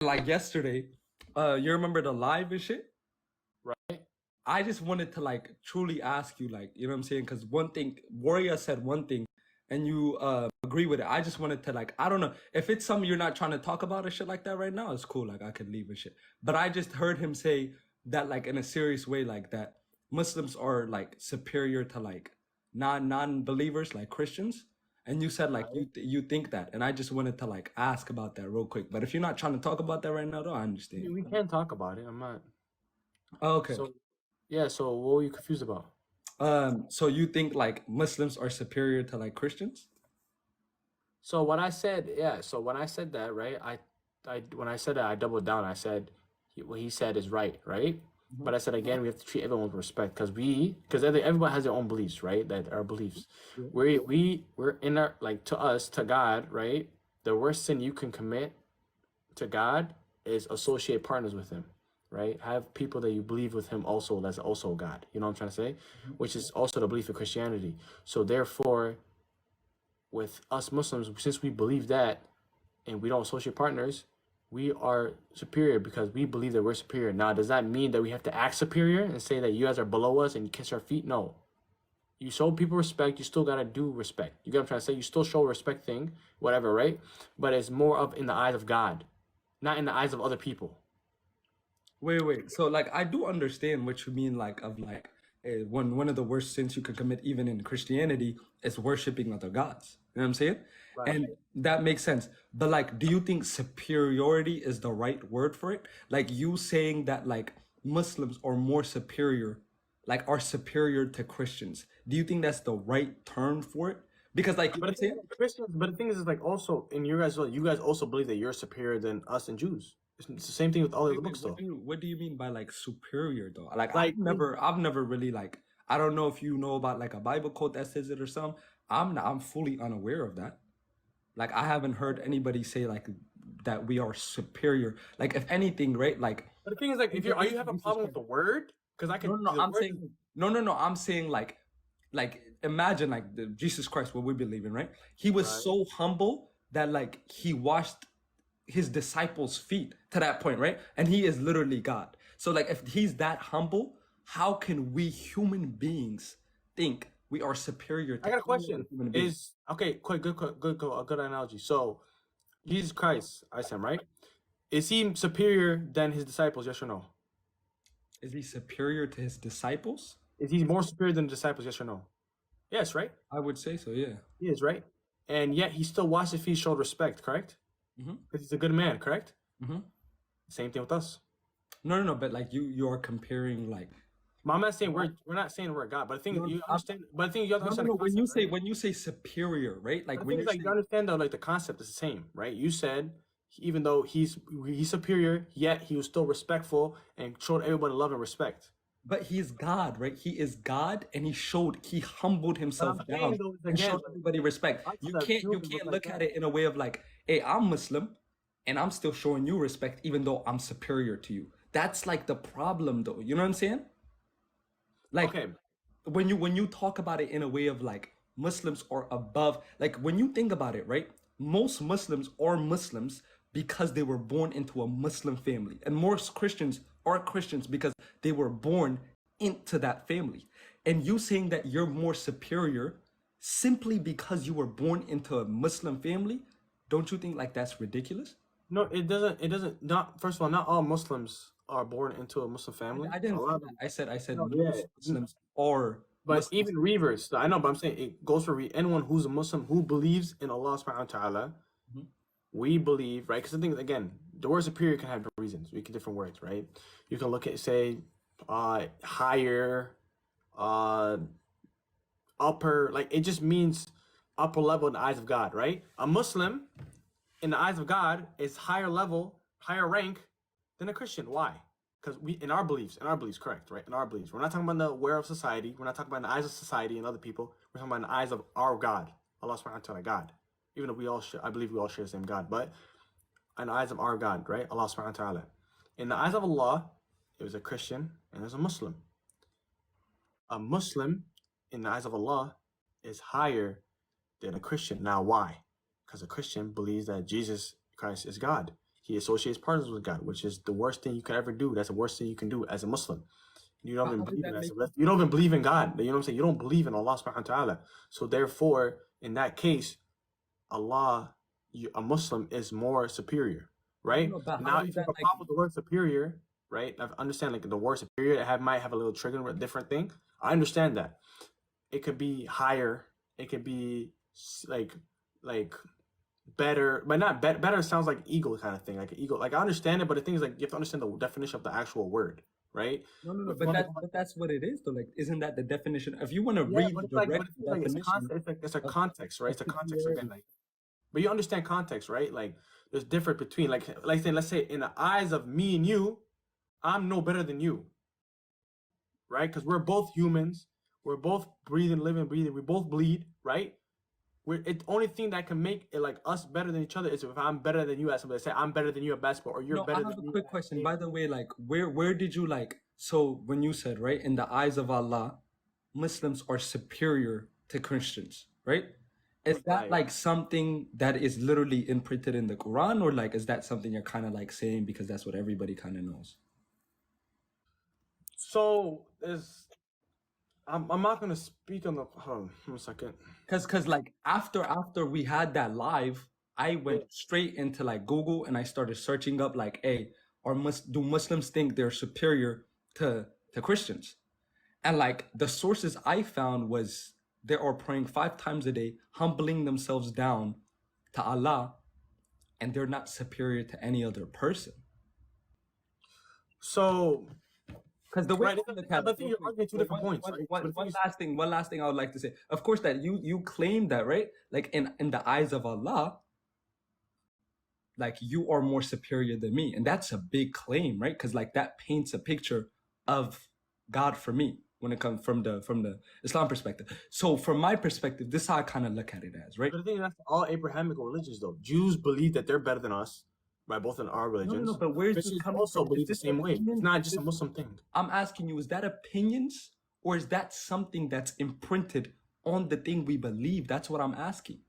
like yesterday, you remember the live and shit? Right? I just wanted to like truly ask you, like, you know what I'm saying? Because one thing, Warrior said one thing, and you agree with it. I just wanted to like, I don't know if it's something you're not trying to talk about or shit like that right now. It's cool, like I could leave and shit. But I just heard him say that like in a serious way, like that Muslims are like superior to like non-believers, like Christians. And you said like Right. you think that, and I just wanted to like ask about that real quick. But if you're not trying to talk about that right now, though, I I mean, understand. we can talk about it. I'm not. Oh, okay. So, yeah. So, what were you confused about? So you think like Muslims are superior to like Christians? So, when I said, yeah. So, when I said that, right? When I said that, I doubled down. I said, what he said is right, right? Mhm. But I said again, we have to treat everyone with respect because everyone has their own beliefs, right? That are beliefs. Yeah. We're in our like to us to God, right? The worst sin you can commit to God is associate partners with him, right? Have people that you believe with him also that's also God. You know what I'm trying to say? Mhm. Which is also the belief of Christianity. So therefore, with us Muslims, since we believe that and we don't associate partners, we are superior because we believe that we're superior. Now, does that mean that we have to act superior and say that you guys are below us and you kiss our feet? No. You show people respect, you still gotta do respect. You get what I'm trying to say? You still show respect thing, whatever, right? But it's more of in the eyes of God, not in the eyes of other people. Wait. So like I do understand what you mean like of like one of the worst sins you could commit even in Christianity is worshiping other gods. You know what I'm saying? Right. And that makes sense. But like do you think superiority is the right word for it? Like you saying that like Muslims are more superior, like are superior to Christians. Do you think that's the right term for it? Because like you know But what I'm the thing is, saying? like, Christians, but the thing is like also in you guys also believe that you're superior than us and Jews. It's the same thing with all the other Wait, books, though. what do you mean by like superior though? Like Like, I've never really like I don't know if you know about like a Bible quote that says it or something. I'm fully unaware of that. Like I haven't heard anybody say like that we are superior. Like if anything, right? Like but the thing is, like, if in you're, are you relation have to a Jesus problem with Christ. the word? Because I No, could, no, no. the I'm word saying doesn't. no. I'm saying like imagine like the Jesus Christ, what we believe in, right? He was Right. so humble that like he washed his disciples' feet to that point, right? And he is literally God. So like if he's that humble, how can we human beings think we are superior I to got a any other question. human being? Is okay, quick, good analogy. So, Jesus Christ, I said, right? Is he superior than his disciples? Yes or no? Is he superior to his disciples? Is he more superior than the disciples? Yes or no? Yes, right? I would say so, yeah. He is, right? And yet he still washed his feet, showed respect, correct? Hmm. Because he's a good man, correct? Hmm. Same thing with us. No, but like you are comparing like I'm not saying we're not saying we're God, but the thing no, you understand. But the thing you have to no, no, understand no. the concept, right? When you say superior, right? But Like the when thing is, you're like, you saying understand though, like the concept is the same, right? You said even though he's superior, yet he was still respectful and showed everybody love and respect. but he is God, right? He is God, and he humbled But himself I'm saying down though, is and again, showed everybody respect. I thought that You children was can't like look at that. it in a way of like, hey, I'm Muslim, and I'm still showing you respect, even though I'm superior to you. That's like the problem, though. You know what I'm saying? Like Okay, when you talk about it in a way of like Muslims are above, like when you think about it, right? Most Muslims are Muslims because they were born into a Muslim family, and most Christians are Christians because they were born into that family. And you saying that you're more superior simply because you were born into a Muslim family, don't you think like that's ridiculous? no, it doesn't. It doesn't. Not first of all, not all Muslims are born into a Muslim family. I A didn't say lot of that. them. I said No, yeah. most Muslims are But Muslims. even reverse, I know, but I'm saying it goes for anyone who's a Muslim who believes in Allah subhanahu wa ta'ala. Mhm. We believe, right? Because the thing, again, the word superior can have different reasons. We can different words, right? You can look at, say, higher, uh, upper, like it just means upper level in the eyes of God, right? A Muslim in the eyes of God is higher level, higher rank than a Christian. Why? Because we in our beliefs, correct, right? In our beliefs, we're not talking about the aware of society. We're not talking about in the eyes of society and other people. We're talking about in the eyes of our God, Allah Subhanahu wa Taala, God. Even though we all share, I believe we all share the same God, but in the eyes of our God, right? Allah Subhanahu wa Taala. In the eyes of Allah, it was a Christian and there's a Muslim. A Muslim, in the eyes of Allah, is higher than a Christian. Now, why? Because a Christian believes that Jesus Christ is God. he associates partners with God, which is the worst thing you could ever do. That's the worst thing you can do as a Muslim. You don't But even how does believe in that make you don't even believe in God. You know what I'm saying? You don't believe in Allah subhanahu wa ta'ala. So therefore, in that case, Allah, a Muslim is more superior, right? no, but how Now, does if you that have a like problem with the word superior, right? I understand like the word superior might have a little trigger, a different thing. I understand that. It could be higher. It could be like better, but not better. Better sounds like ego kind of thing, like an ego. Like I understand it, but the thing is like you have to understand the definition of the actual word, right? no, If you want to go but that's what it is though. Like, isn't that the definition? If you want to yeah, read but the it's like, direct it's definition context. It's like it's a of, context, right? of It's a context again, superiority, like. But you understand context, right? Like there's difference between like say let's say in the eyes of me and you, I'm no better than you, right? Because we're both humans. We're both breathing, living, breathing. We both bleed, right? The only thing that can make it like us better than each other is if I'm better than you at something. Say I'm better than you at basketball, or you're no, I better have than a me quick at question. game. By the way, like where did you like so when you said, right, in the eyes of Allah, Muslims are superior to Christians, right? Is that Right. like something that is literally imprinted in the Quran, or like is that something you're kind of like saying because that's what everybody kind of knows? So there's I'm not gonna speak on the hold on 1 second. Cause like after we had that live, I Yeah. went straight into like Google and I started searching up like, hey, do Muslims think they're superior to Christians? And like the sources I found was they are praying 5 times a day, humbling themselves down to Allah, and they're not superior to any other person. So Because the way right, I look at but I it, think real you're quick, arguing two different points, right? So the thing is, one last thing I would like to say. Of course, that you claim that, right? Like in the eyes of Allah, like you are more superior than me, and that's a big claim, right? Because like that paints a picture of God for me when it comes from the Islam perspective. So from my perspective, this is how I kind of look at it as, right? but the thing is, that's all Abrahamic religions though. Jews believe that they're better than us, right? Both in our No. religions. But where is this Christians coming also from? Is believe the this same way. It's opinions? not Is just a this? Muslim thing. I'm asking you, is that opinions or is that something that's imprinted on the thing we believe? That's what I'm asking.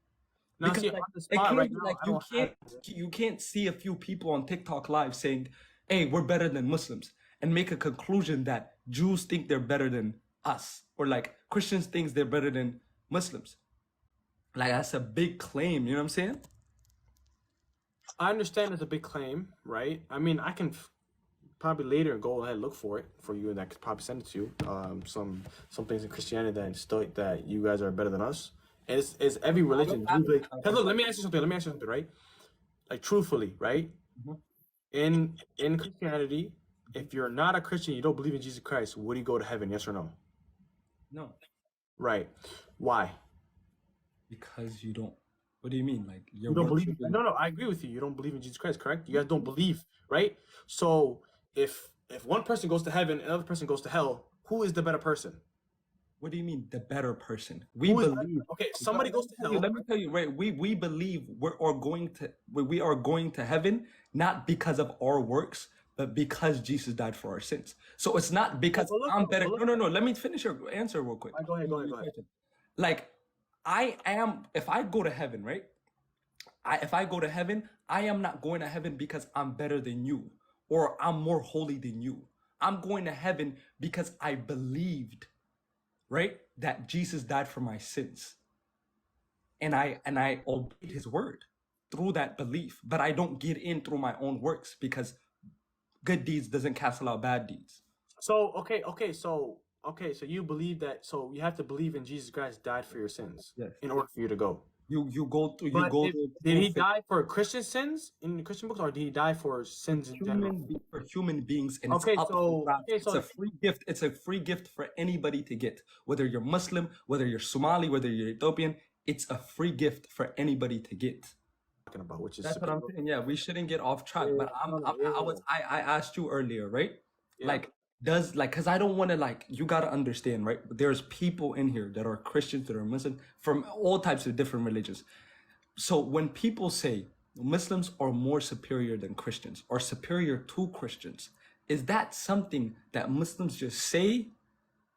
Now, Because see, on like the it spot can't right be now, like I don't have. you can't see a few people on TikTok live saying, "Hey, we're better than Muslims," and make a conclusion that Jews think they're better than us, or like Christians thinks they're better than Muslims. Like that's a big claim. You know what I'm saying? I understand it's a big claim, right? I mean, I can probably later go ahead and look for it for you, and I could probably send it to you. Some things in Christianity that still that you guys are better than us. And it's every I don't religion. have it. Because look, let me ask you something. Let me ask you something, right? Like truthfully, right? Mhm. In Christianity, if you're not a Christian, you don't believe in Jesus Christ, would you go to heaven? Yes or no? No, Right. Why? because you don't. What do you mean? Like you're You don't believe? worshiping? No, no. I agree with you. You don't believe in Jesus Christ, correct? You guys don't believe, right? So if one person goes to heaven and another person goes to hell, who is the better person? What do you mean the better person? We Who is believe. okay? Somebody goes to hell. Let me tell you, right? We believe we are going to heaven not because of our works, but because Jesus died for our sins. So it's not because I'm better. No. Let me finish your answer real quick. Go ahead. Go ahead. Go ahead. Like I am, if I go to heaven, right? If I go to heaven, I am not going to heaven because I'm better than you or I'm more holy than you. I'm going to heaven because I believed, right, that Jesus died for my sins. And I obeyed his word through that belief. But I don't get in through my own works because good deeds doesn't cancel out bad deeds. So so you believe that? So you have to believe in Jesus Christ died for your sins Yes. in order for you to go. You go through But through did he faith. die for Christian sins in the Christian books, or did he die for sins in general? For human beings, and it's Okay, up for grabs. okay, It's so a free gift. It's a free gift for anybody to get, whether you're Muslim, whether you're Somali, whether you're Ethiopian. It's a free gift for anybody to get. talking about which is That's what I'm saying. Yeah, we shouldn't get off track. Yeah, But no, no, yeah, I asked you earlier, right? yeah. Like, does like, cause I don't want to like, you gotta understand, right? There's people in here that are Christians, that are Muslim, from all types of different religions. So when people say Muslims are more superior than Christians or superior to Christians, is that something that Muslims just say,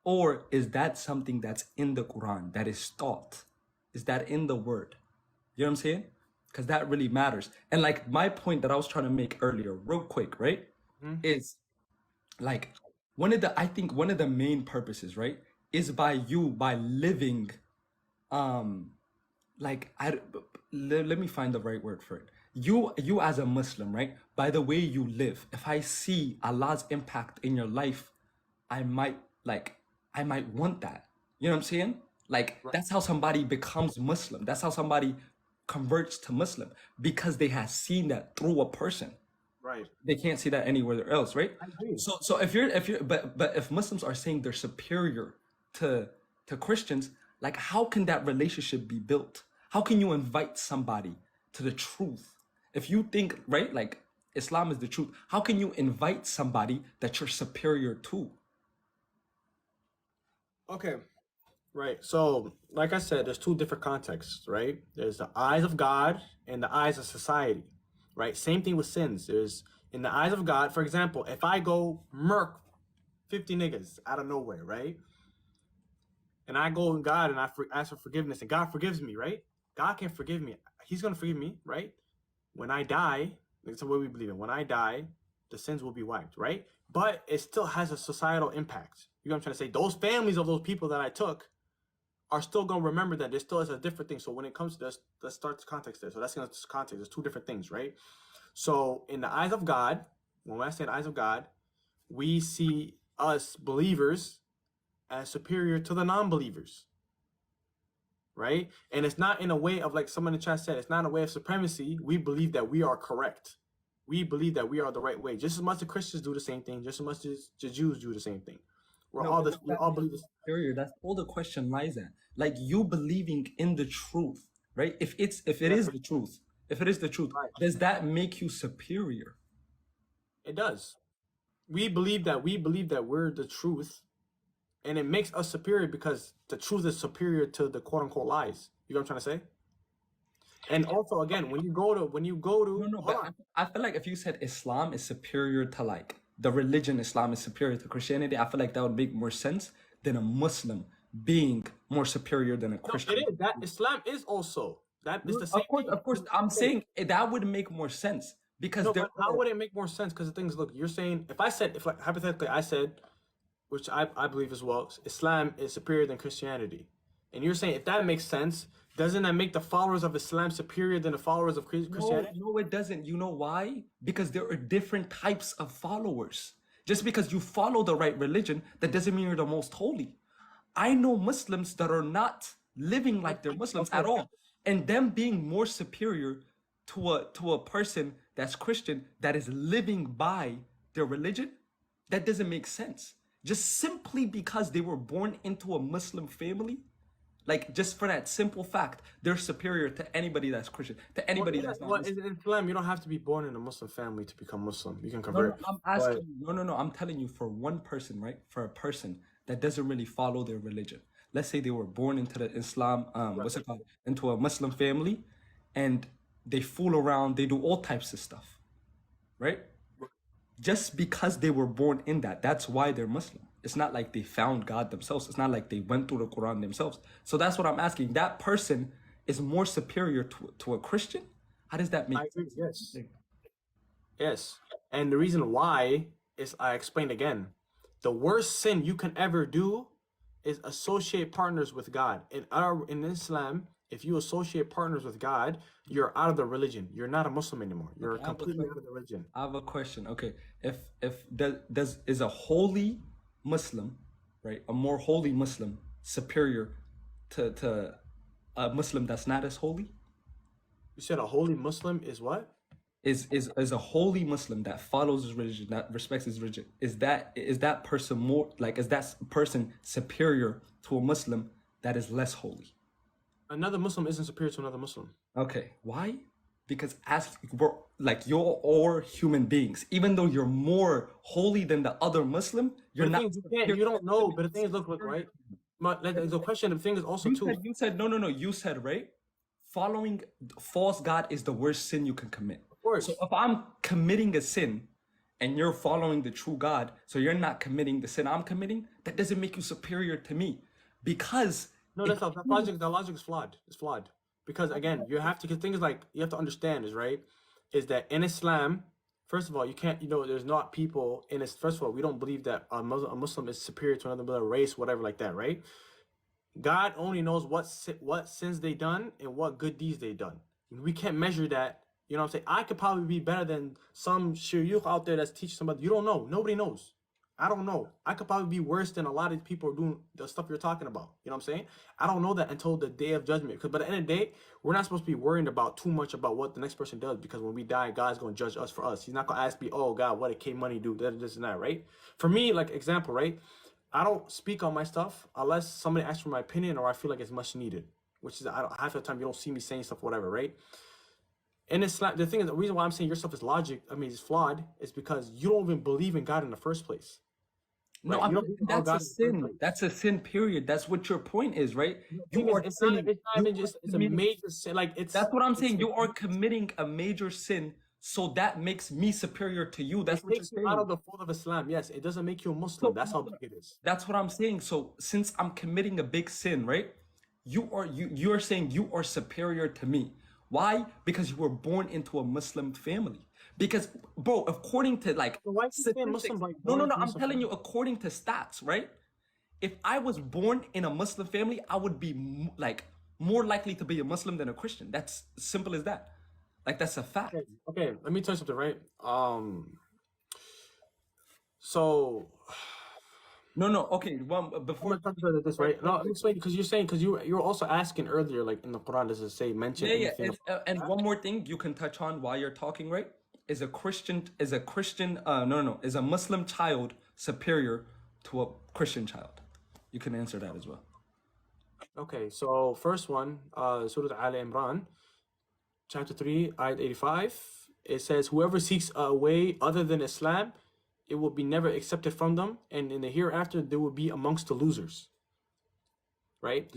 or is that something that's in the Quran that is taught? Is that in the word? You know what I'm saying? because that really matters. And like my point that I was trying to make earlier, real quick, right, Mhm. is like I think one of the main purposes, right, is by living, um like let me find the right word for it. You as a Muslim, right, by the way you live, if I see Allah's impact in your life, I might like I might want that. You know what I'm saying? Like Right. that's how somebody becomes Muslim. That's how somebody converts to Muslim, because they have seen that through a person. Right. They can't see that anywhere else, right? I agree. So if you're but if Muslims are saying they're superior to Christians, like how can that relationship be built? How can you invite somebody to the truth? If you think, right, like Islam is the truth, how can you invite somebody that you're superior to? Okay. Right. So, like I said, there's two different contexts, right? There's the eyes of God and the eyes of society, right? Same thing with sins. There's in the eyes of God, for example, if I go murk 50 niggas out of nowhere, right? And I go in God and ask for forgiveness and God forgives me, right? God can forgive me. He's going to forgive me, right? When I die, that's what we believe in. When I die, the sins will be wiped, right? But it still has a societal impact. You know what I'm trying to say? Those families of those people that I took are still going to remember that there still is a different thing. So when it comes to this, let's start the context there. So that's going to context. There's two different things, right? So in the eyes of God, when I say the eyes of God, we see us believers as superior to the non-believers, right? And it's not in a way of, like someone in the chat said, it's not in a way of supremacy. We believe that we are correct. We believe that we are the right way. Just as much as Christians do the same thing, just as much as the Jews do the same thing. No, but does We that all make believe you this. superior? That's all the question lies at. Like you believing in the truth, right? If it Yeah, is the truth, if it is the truth, right. does that make you superior? It does. We believe that we're the truth, and it makes us superior because the truth is superior to the quote unquote lies. You know what I'm trying to say? And also, again, No, no, hold but on. I feel like if you said Islam is superior to like the religion Islam is superior to Christianity, I feel like that would make more sense than a Muslim being more superior than a No, it Christian. is that Islam is also that is the same thing. Of course, I'm saying that would make more sense because No, there but how are would it make more sense? Because the thing is, look, you're saying if like hypothetically I said, which I believe as well, Islam is superior than Christianity, and you're saying if that makes sense, doesn't that make the followers of Islam superior than the followers of no, Christianity? no, it doesn't. You know why? Because there are different types of followers. Just because you follow the right religion, that doesn't mean you're the most holy. I know Muslims that are not living like they're Muslims Okay. at all, and them being more superior to a person that's Christian that is living by their religion, that doesn't make sense. Just simply because they were born into a Muslim family, like just for that simple fact, they're superior to anybody that's Christian, to Well, anybody yeah, that's not well, Muslim. in Islam, you don't have to be born in a Muslim family to become Muslim. You can No, no, convert. I'm But asking you. No, no, no. I'm telling you for one person, right? For a person that doesn't really follow their religion. Let's say they were born into the Islam, what's it called? Into a Muslim family, and they fool around, they do all types of stuff, right? Just because they were born in that, that's why they're Muslim. It's not like they found God themselves. It's not like they went through the Quran themselves. So that's what I'm asking. That person is more superior to a Christian? How does that make I agree. sense? Yes. Yes. And the reason why is I explained again. The worst sin you can ever do is associate partners with God. In Islam, if you associate partners with God, you're out of the religion. You're not a Muslim anymore. You're Okay, I have a completely question. out of the religion. I have a question. Okay, if does is a holy Muslim, right, a more holy Muslim superior to a Muslim that's not as holy? You said a holy Muslim is what? Is a holy Muslim that follows his religion, that respects his religion, is that person more like is that person superior to a Muslim that is less holy? Another Muslim isn't superior to another Muslim. Okay, why? Because as we're like you're all human beings, even though you're more holy than the other Muslim, you're But the not thing is, superior. you don't That doesn't know. make But the you thing is, look, superior. right? The question, the thing is also too. You said no, no, no. You said right. Following false God is the worst sin you can commit. Of So course, if I'm committing a sin and you're following the true God, so you're not committing the sin I'm committing, that doesn't make you superior to me. Because no, if that's not, that logic. That logic is flawed. It's flawed. Because again, you have to. Because things like you have to understand is that in Islam, first of all, you can't. There's not people in this. First of all, we don't believe that a Muslim is superior to another race, whatever, like that, right? God only knows what sins they done and what good deeds they done. We can't measure that. You know what I'm saying? I could probably be better than some shuyukh out there that's teaching somebody. You don't know. Nobody knows. I don't know. I could probably be worse than a lot of people are doing the stuff you're talking about. You know what I'm saying? I don't know that until the day of judgment. Because by the end of the day, we're not supposed to be worrying about too much about what the next person does. Because when we die, God's going to judge us for us. He's not going to ask me, oh, God, what did Kmoney do? This and that, right? For me, like example, right? I don't speak on my stuff unless somebody asks for my opinion or I feel like it's much needed. Which is, half the time you don't see me saying stuff, whatever, right? And it's not, the thing is, the reason why I'm saying your stuff is it's flawed, is because you don't even believe in God in the first place. No, Right? that's a sin. That's a sin, period. That's what your point is, right? It's not even just, it's a major sin. Like, that's what I'm saying. You are committing a major sin, so that makes me superior to you. That's what you're saying. Out of the fold of Islam, yes. It doesn't make you a Muslim. That's how big it is. That's what I'm saying. So since I'm committing a big sin, right? You're saying you are superior to me. Why? Because you were born into a Muslim family. Because, bro, according to like, so why Muslim, like, no, I'm telling you, according to stats, right? If I was born in a Muslim family, I would be like more likely to be a Muslim than a Christian. That's simple as that. Like, that's a fact. Okay, let me tell you something, right? So no, okay. Before this, right? No, I'm explaining because you're also asking earlier, like in the Quran, does it say mention anything? And one more thing you can touch on while you're talking, right? Is a Muslim child superior to a Christian child? You can answer that as well. Okay, so first one, Surah Al Imran, chapter 3, ayat 85. It says, whoever seeks a way other than Islam, it will be never accepted from them, and in the hereafter they will be amongst the losers. Right?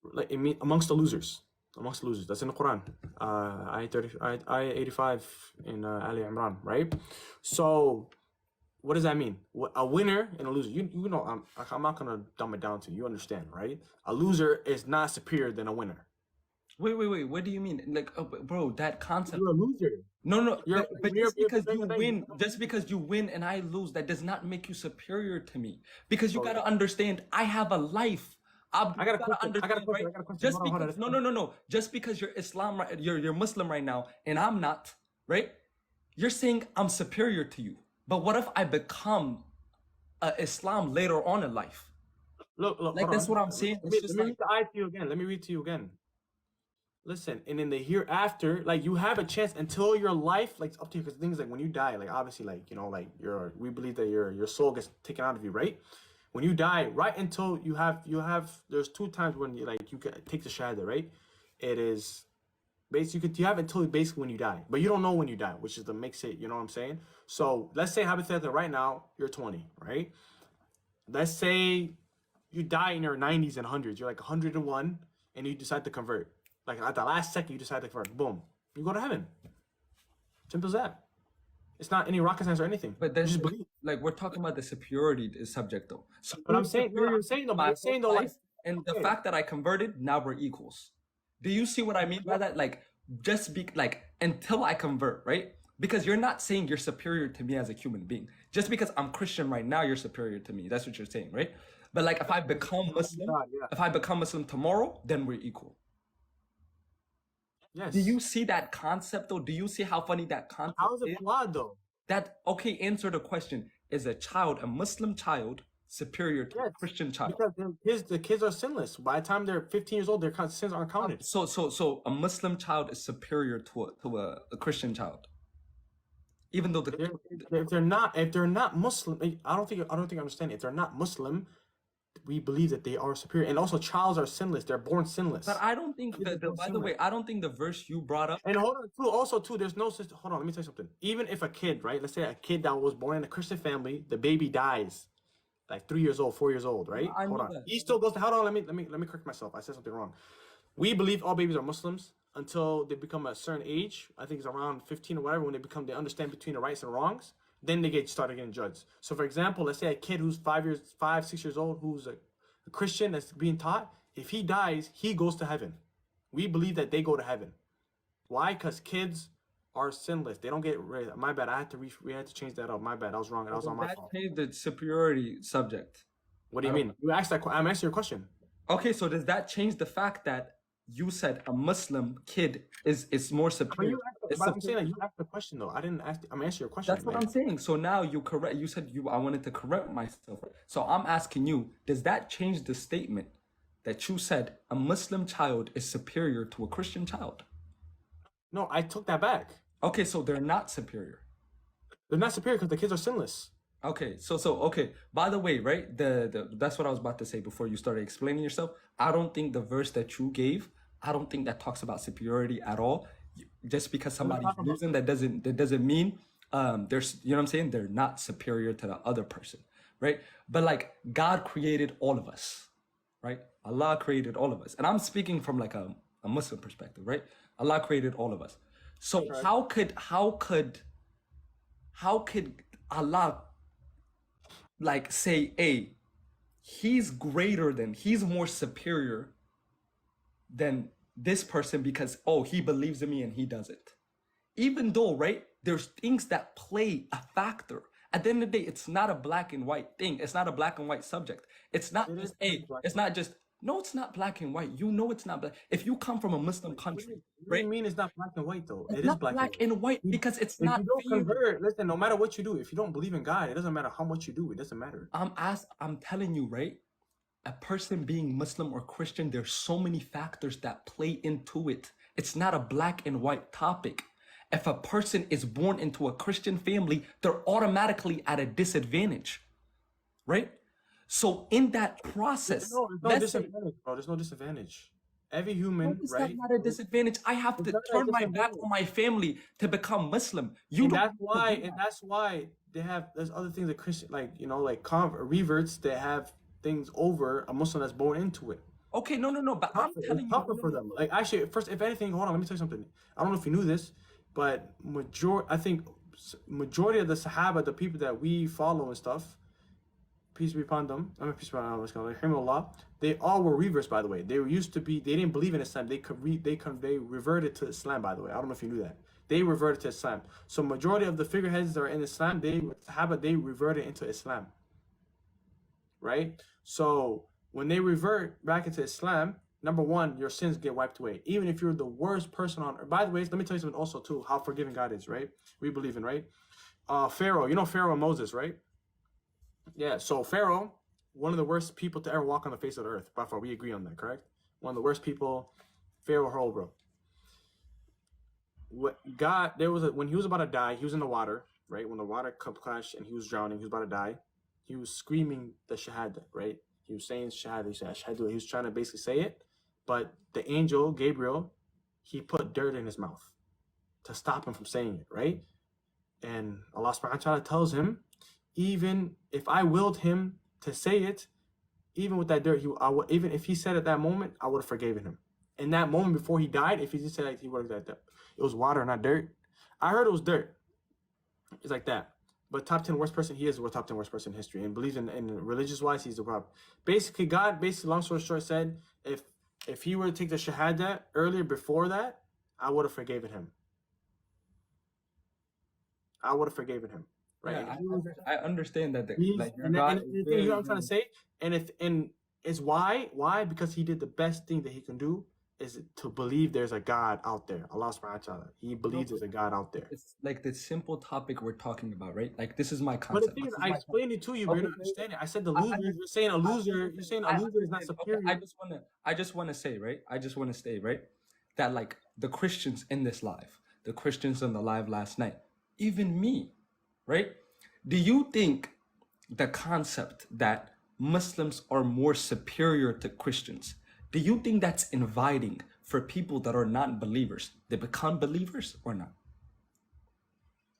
Like, it means amongst the losers. That's in the Quran. Ayat 85 in Ali Imran, right? So what does that mean? A winner and a loser. You know, I'm not gonna dumb it down to you. You understand, right? A loser is not superior than a winner. Wait. What do you mean? Like, bro, that concept. You're a loser. No. But just because you win and I lose, that does not make you superior to me. Because you gotta understand, I have a life. I got a question. Just because, no. Just because you're you're Muslim right now, and I'm not, right? You're saying I'm superior to you. But what if I become Islam later on in life? Look. Like, that's what I'm saying. Let me read the ayat to you again. Let me read to you again. Listen, and in the hereafter, like, you have a chance until your life, like, up to you, because things like when you die, like, obviously, like, you know, like, we believe that your soul gets taken out of you, right? When you die, right until you have, there's 2 times when you can take the shahada, right? It is basically, you have until basically when you die, but you don't know when you die, which is the makes it, you know what I'm saying? So let's say hypothetically right now you're 20, right? Let's say you die in your 90s and 100s, you're like 101, and you decide to convert. Like, at the last second, you decide to convert. Boom, you go to heaven. Simple as that. It's not any rocket science or anything. But then, just believe. Like, we're talking about the superiority subject, though. So but I'm saying though, like, and the fact that I converted, now we're equals. Do you see what I mean by that? Like, just be like, until I convert, right? Because you're not saying you're superior to me as a human being. Just because I'm Christian right now, you're superior to me. That's what you're saying, right? But like, if I become Muslim tomorrow, then we're equal. Yes. Do you see that concept though? Do you see how funny that concept is? How is it flawed though? Okay, answer the question. Is a Muslim child, superior to a Christian child? Because the kids are sinless. By the time they're 15 years old, their sins aren't counted. So a Muslim child is superior to a Christian child. Even though if they're not Muslim, I don't think I understand. If they're not Muslim, we believe that they are superior, and also childs are sinless. They're born sinless. But I don't think by the way, I don't think the verse you brought up. And hold on, there's no system. Hold on, let me tell you something. Even if a kid, right? Let's say a kid that was born in a Christian family, the baby dies, like 3 years old, 4 years old, right? Hold on. He still goes to. Hold on, let me correct myself. I said something wrong. We believe all babies are Muslims until they become a certain age. I think it's around 15 or whatever. When they understand between the rights and wrongs, then they start getting judged. So, for example, let's say a kid who's 5, 6 years old, who's a Christian that's being taught, if he dies, he goes to heaven. We believe that they go to heaven. Why? Because kids are sinless. They don't get raised. My bad. We had to change that up. My bad. I was wrong. That was on my That fault. changed the superiority subject. What do you I don't- mean? You asked that. I'm answering your question. Okay, so does that change the fact that you said a Muslim kid is more But superior? I'm saying that you asked the question though. I didn't ask. I'm answering your question. That's what I'm saying. So now you correct. You said you. I wanted to correct myself. So I'm asking you: does that change the statement that you said a Muslim child is superior to a Christian child? No, I took that back. Okay, so they're not superior. They're not superior because the kids are sinless. Okay, so okay. By the way, right? The that's what I was about to say before you started explaining yourself. I don't think the verse that you gave, I don't think that talks about superiority at all. Just because somebody's losing, that doesn't mean there's, you know what I'm saying, they're not superior to the other person, right? But like God created all of us, right? Allah created all of us, and I'm speaking from like a Muslim perspective, right? Allah created all of us. So how could Allah like say, hey, he's more superior than this person because, oh, he believes in me and he does it. Even though, right, there's things that play a factor. At the end of the day, it's not a black and white thing. It's not a black and white subject. It's not just, it's not just, no, it's not black and white. You know it's not black. If you come from a Muslim country, What do you mean it's not black and white though? it's It is not black and white because it's not. If you don't convert, listen, no matter what you do, if you don't believe in God, it doesn't matter how much you do. It doesn't matter. I'm telling you, right? A person being Muslim or Christian, there's so many factors that play into it. It's not a black and white topic. If a person is born into a Christian family, they're automatically at a disadvantage, right? So in that process, there's no disadvantage, bro. There's no disadvantage. Every human, right? That's not a disadvantage. I have to turn my back on my family to become Muslim. That's why there's other things that Christian, like, you know, like reverts that have things over a Muslim that's born into it. Okay, no, but I'm telling you, tougher for them. Like, actually, first, if anything, hold on, let me tell you something. I don't know if you knew this, but I think majority of the Sahaba, the people that we follow and stuff, peace be upon them. I mean, peace be upon Allah. They all were reversed, by the way. They didn't believe in Islam. They reverted to Islam, by the way. I don't know if you knew that. They reverted to Islam. So majority of the figureheads that are in Islam, they reverted into Islam. Right? So when they revert back into Islam, number one, your sins get wiped away. Even if you're the worst person on earth. By the way, let me tell you something also too, how forgiving God is, right? We believe in, right? Pharaoh, you know Pharaoh and Moses, right? Yeah, so Pharaoh, one of the worst people to ever walk on the face of the earth. By far, we agree on that, correct? One of the worst people, Pharaoh hurled, bro. When he was about to die, he was in the water, right? When the water crashed and he was drowning, he was about to die. He was screaming the Shahada, right? He was saying Shahada, he was trying to basically say it, but the angel, Gabriel, he put dirt in his mouth to stop him from saying it, right? And Allah subhanahu wa ta'ala tells him, even if I willed him to say it, even with that dirt, even if he said at that moment, I would have forgiven him. In that moment before he died, if he just said like, he would have died. It was water, not dirt. I heard it was dirt. It's like that. But top 10 worst person, he is the top 10 worst person in history, and believes in religious wise, he's the problem. Basically, God, long story short, said if he were to take the Shahada earlier before that, I would have forgiven him. Right? Yeah, I understand that. You know what I'm trying to say? And it's why? Because he did the best thing that he can do is to believe there's a God out there. Allah subhanahu wa ta'ala. He believes there's a God out there. It's like the simple topic we're talking about, right? Like this is my concept. But the thing is, I explained it to you, but you're not understanding. I said the loser. You're saying a loser. You're saying a loser is not superior. Okay, I just wanna say, right? That like the Christians in this live, the Christians in the live last night, even me, right? Do you think the concept that Muslims are more superior to Christians, do you think that's inviting for people that are not believers? They become believers or not?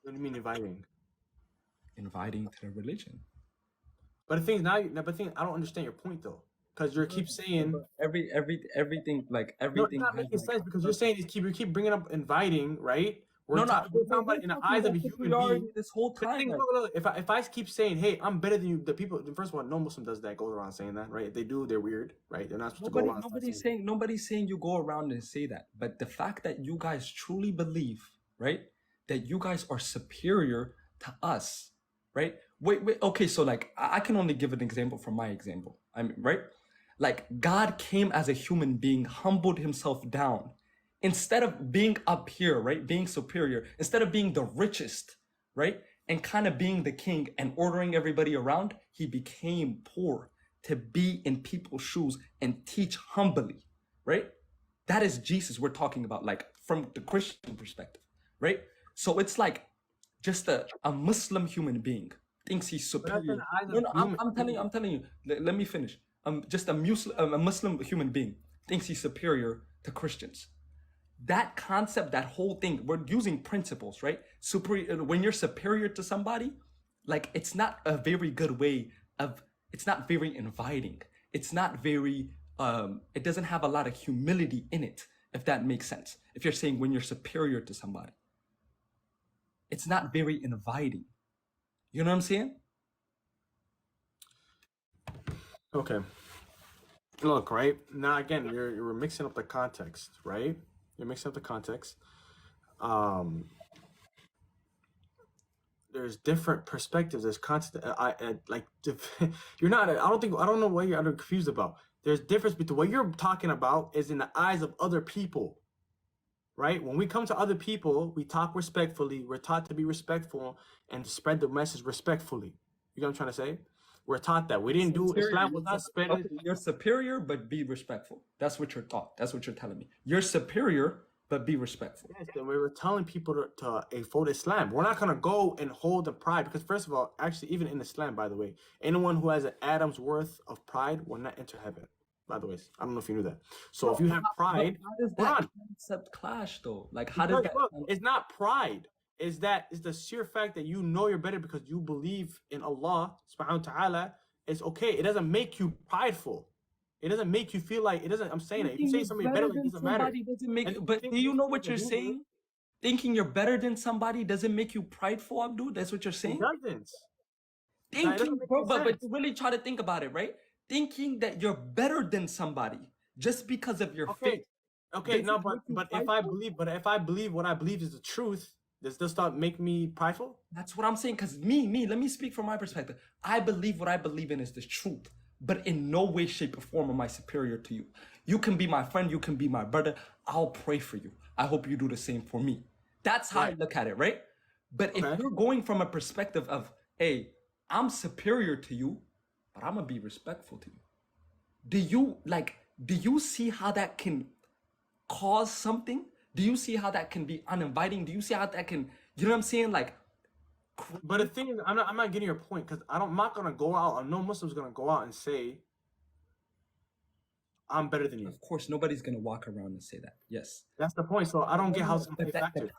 What do you mean inviting? Inviting to the religion. But the thing is I don't understand your point though, because you keep saying everything. No, it's not making sense because you're saying you keep bringing up inviting, right? We're, No, no, we're talking about it in the talking eyes of about a human superiority being. this whole The thing time. is, Like, look, if I keep saying, "Hey, I'm better than you," the people, first of all, no Muslim does that, goes around saying that, right? If they do, they're weird, right? They're not supposed to go around saying nobody's saying you go around and say that. But the fact that you guys truly believe, right, that you guys are superior to us, right? Wait. Okay, so like I can only give an example from my example. I mean, right? Like God came as a human being, humbled himself down. Instead of being up here, right, being superior, instead of being the richest, right, and kind of being the king and ordering everybody around, he became poor to be in people's shoes and teach humbly, right? That is Jesus we're talking about, like from the Christian perspective, right? So it's like just a Muslim human being thinks he's But that's in superior. the eyes No, of no, human I'm telling you. Let me finish. Just a Muslim human being thinks he's superior to Christians. That concept, that whole thing, we're using principles, right? Superior, when you're superior to somebody, like it's not a very good way of, it's not very inviting. It's not very, it doesn't have a lot of humility in it, if that makes sense. If you're saying when you're superior to somebody, it's not very inviting. You know what I'm saying? Okay. Look, right now again, you're mixing up the context, right? You're mixing up the context. Um, there's different perspectives. There's content. You're not. I don't know what you're confused about. There's difference between what you're talking about is in the eyes of other people, right? When we come to other people, we talk respectfully. We're taught to be respectful and to spread the message respectfully. You know what I'm trying to say? We're taught that we didn't do Islam was not spreading. Okay, you're superior, but be respectful. That's what you're taught. That's what you're telling me. You're superior, but be respectful. Yes, then we were telling people to afford Islam. We're not gonna go and hold the pride because first of all, actually, even in Islam, by the way, anyone who has an atom's worth of pride will not enter heaven. By the way, I don't know if you knew that. So if you have pride, how does that concept clash though? Like how does that? look, it's not pride. It's the sheer fact that you know you're better because you believe in Allah subhanahu wa ta'ala. It's okay. It doesn't make you prideful. It doesn't make you feel like it doesn't. I'm saying it. If you say something better, it doesn't matter. Doesn't make. But do you know what you're saying? Thinking you're better than somebody doesn't make you prideful, Abdul. That's what you're saying. It doesn't. Thinking, bro, but really try to think about it, right? Thinking that you're better than somebody just because of your faith. Okay, no, but if I believe what I believe is the truth, does this not make me prideful? That's what I'm saying. Because let me speak from my perspective. I believe what I believe in is the truth, but in no way, shape, or form am I superior to you. You can be my friend. You can be my brother. I'll pray for you. I hope you do the same for me. That's how I look at it, right? But if you're going from a perspective of, hey, I'm superior to you, but I'm gonna be respectful to you. Do you see how that can cause something? Do you see how that can be uninviting? Do you see how that can, you know what I'm saying? Like, but the thing is, I'm not getting your point because I'm not gonna go out, and no Muslim's gonna go out and say, I'm better than you. Of course, nobody's gonna walk around and say that. Yes. That's the point. So I don't get how it's gonna be the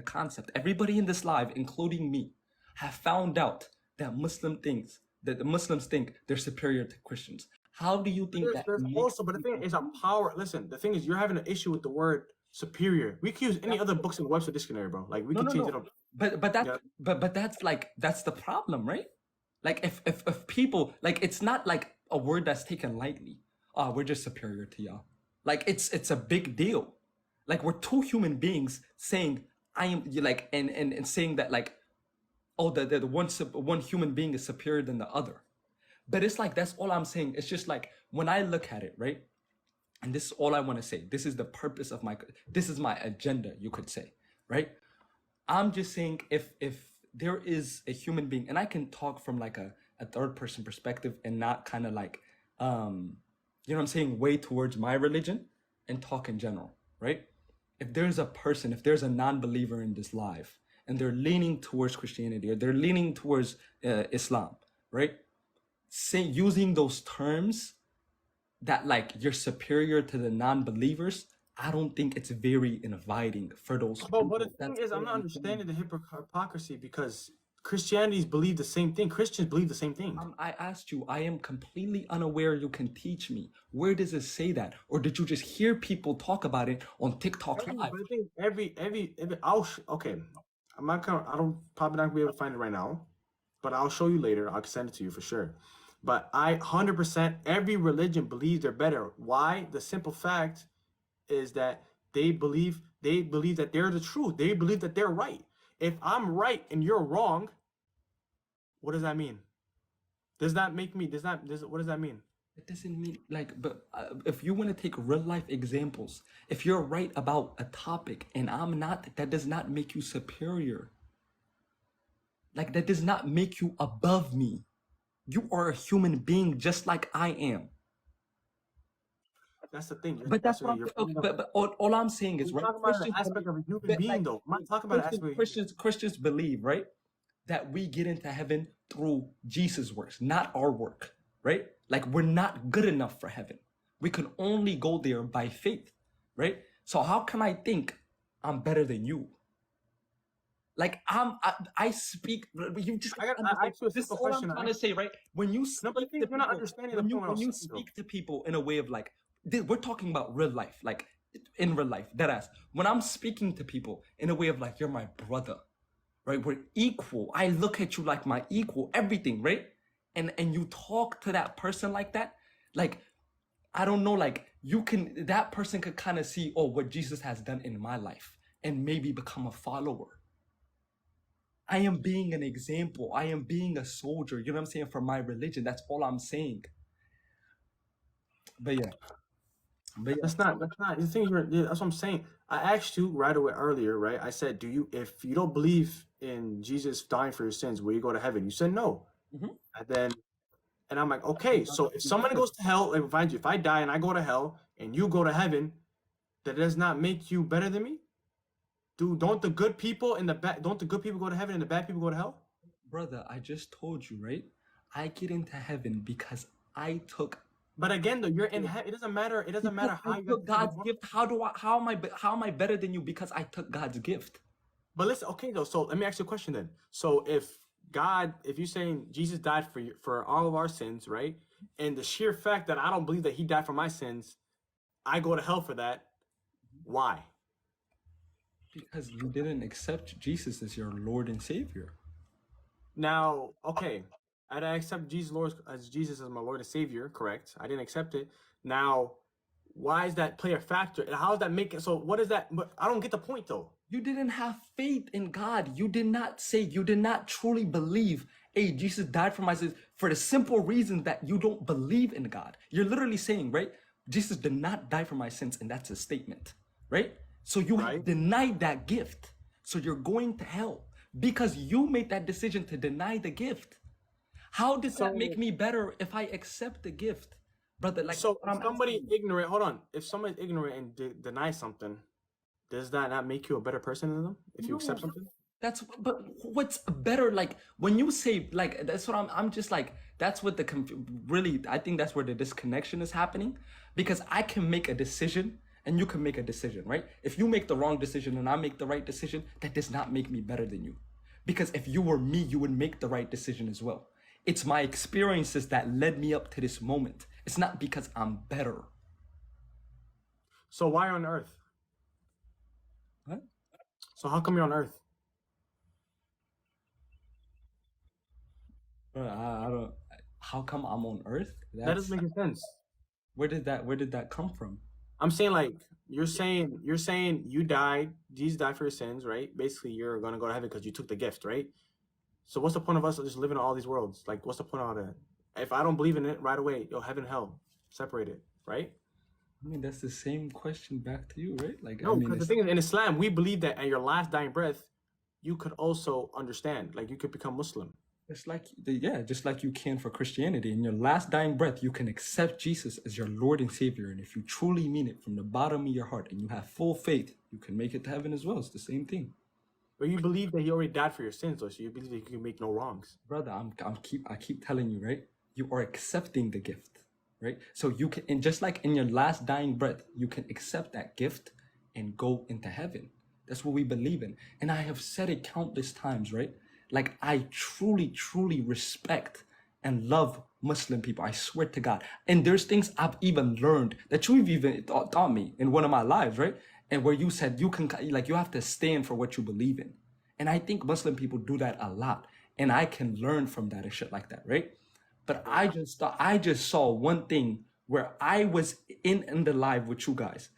concept. Everybody in this live, including me, have found out that the Muslims think they're superior to Christians. How do you think that? There's also, but the thing is, a power. Listen, the thing is, you're having an issue with the word superior. We can use any other books in the Webster dictionary, bro. Like we can change it up. But that's the problem, right? Like if people, like, it's not like a word that's taken lightly. Oh, we're just superior to y'all. Like it's a big deal. Like we're two human beings saying I am, like, and saying that, like, oh, the one human being is superior than the other. But it's like, that's all I'm saying. It's just like when I look at it, right? And this is all I want to say. This is the purpose of this is my agenda, you could say, right? I'm just saying if there is a human being, and I can talk from like a third person perspective and not kind of like, you know what I'm saying, way towards my religion and talk in general, right? If there's a non-believer in this life and they're leaning towards Christianity or they're leaning towards Islam, right? Using those terms that, like, you're superior to the non-believers, I don't think it's very inviting for those. But the thing is, I'm not understanding the hypocrisy because Christianities believe the same thing. Christians believe the same thing. I asked you, I am completely unaware. You can teach me. Where does it say that? Or did you just hear people talk about it on TikTok Live? But I think every okay. I'm not gonna. I don't probably not gonna be able to find it right now, but I'll show you later. I'll send it to you for sure. But I 100% every religion believes they're better. Why? The simple fact is that they believe that they're the truth. They believe that they're right. If I'm right and you're wrong, what does that mean? Does that make me? What does that mean? It doesn't mean like, but if you want to take real life examples, if you're right about a topic and I'm not, that does not make you superior. Like, that does not make you above me. You are a human being just like I am. That's the thing. But that's what but all I'm saying is, We're right? talking about an aspect of a human being, though. I'm not talking about an aspect of Christians believe, right, that we get into heaven through Jesus' works, not our work, right? Like, we're not good enough for heaven. We can only go there by faith, right? So how can I think I'm better than you? Like, I speak. You just. This is all I'm trying to say, right? When you speak to people, you're not understanding the point. When you speak to people in a way of like, we're talking about real life, like in real life, deadass. When I'm speaking to people in a way of like, you're my brother, right? We're equal. I look at you like my equal, everything, right? And you talk to that person like that, like, I don't know, like, that person could kind of see, oh, what Jesus has done in my life, and maybe become a follower. I am being an example. I am being a soldier, you know what I'm saying, for my religion. That's all I'm saying. But yeah. That's not the thing. That's what I'm saying. I asked you right away earlier, right? I said, if you don't believe in Jesus dying for your sins, will you go to heaven? You said no. And I'm like, okay, so if somebody goes to hell, if I die and I go to hell and you go to heaven, that does not make you better than me? Don't the good people go to heaven and the bad people go to hell? Brother, I just told you, right? I get into heaven because I took. But again, though, you're in heaven. It doesn't matter. It doesn't matter how you took God's gift. How am I better than you? Because I took God's gift. But listen, okay, though. So let me ask you a question then. So if you're saying Jesus died for all of our sins, right? And the sheer fact that I don't believe that he died for my sins, I go to hell for that. Why? Because you didn't accept Jesus as your Lord and Savior. Now, okay, I accept Jesus as my Lord and Savior, correct? I didn't accept it. Now, why is that play a factor? And how does that make it? So what is that? But I don't get the point, though. You didn't have faith in God. You did not truly believe, hey, Jesus died for my sins, for the simple reason that you don't believe in God. You're literally saying, right, Jesus did not die for my sins, and that's a statement, right? So you have denied that gift. So you're going to hell because you made that decision to deny the gift. How does that make me better if I accept the gift? Brother, like, so if somebody ignorant, hold on. If somebody's ignorant and denies something, does that not make you a better person than them if you accept something? But what's better? Like, when you say, like, that's what I'm just like, that's what really, I think that's where the disconnection is happening, because I can make a decision and you can make a decision, right? If you make the wrong decision and I make the right decision, that does not make me better than you. Because if you were me, you would make the right decision as well. It's my experiences that led me up to this moment. It's not because I'm better. So why on earth? What? So how come you're on earth? I don't. How come I'm on earth? That doesn't make any sense. Where did that come from? I'm saying, like, you're saying you died, Jesus died for your sins, right? Basically, you're gonna go to heaven because you took the gift, right? So what's the point of us just living in all these worlds? Like, what's the point of all that? If I don't believe in it right away, heaven, hell, separated, right? I mean, that's the same question back to you, right? Like, no, I mean, because the thing is, in Islam, we believe that at your last dying breath, you could also understand, like, you could become Muslim. Just like you can for Christianity. In your last dying breath, you can accept Jesus as your Lord and Savior. And if you truly mean it from the bottom of your heart and you have full faith, you can make it to heaven as well. It's the same thing. But you believe that he already died for your sins, though, so you believe that you can make no wrongs. Brother, I keep telling you, right? You are accepting the gift, right? So you can, and just like in your last dying breath, you can accept that gift and go into heaven. That's what we believe in. And I have said it countless times, right? Like I truly, truly respect and love Muslim people. I swear to God. And there's things I've even learned that you've even taught me in one of my lives, right? And where you said you can, like, you have to stand for what you believe in. And I think Muslim people do that a lot. And I can learn from that and shit like that, right? But Right. I just saw one thing where I was in the live with you guys,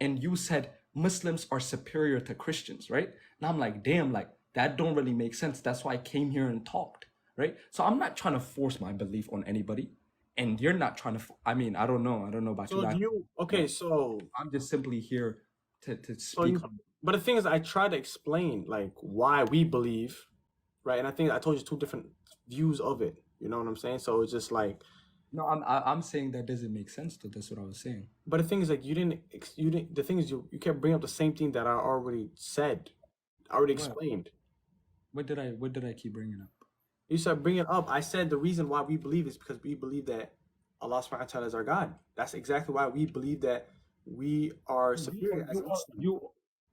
and you said Muslims are superior to Christians, right? And I'm like, damn, like that don't really make sense. That's why I came here and talked, right? So I'm not trying to force my belief on anybody, and you're not trying to. I mean, I don't know. I don't know about you So do guys. you? Okay, I'm just simply here to so speak you. on. But the thing is, I try to explain like why we believe, right? And I think I told you two different views of it. You know what I'm saying? So it's just like, No, I'm saying that doesn't make sense. To That's what I was saying. but the thing is, like, you didn't. The thing is, you kept bringing up the same thing that I already said, already What? explained. What did I keep bringing up? You said bring it up. I said the reason why we believe is because we believe that Allah subhanahu wa ta'ala is our God. That's exactly why we believe that we are superior as a Muslim.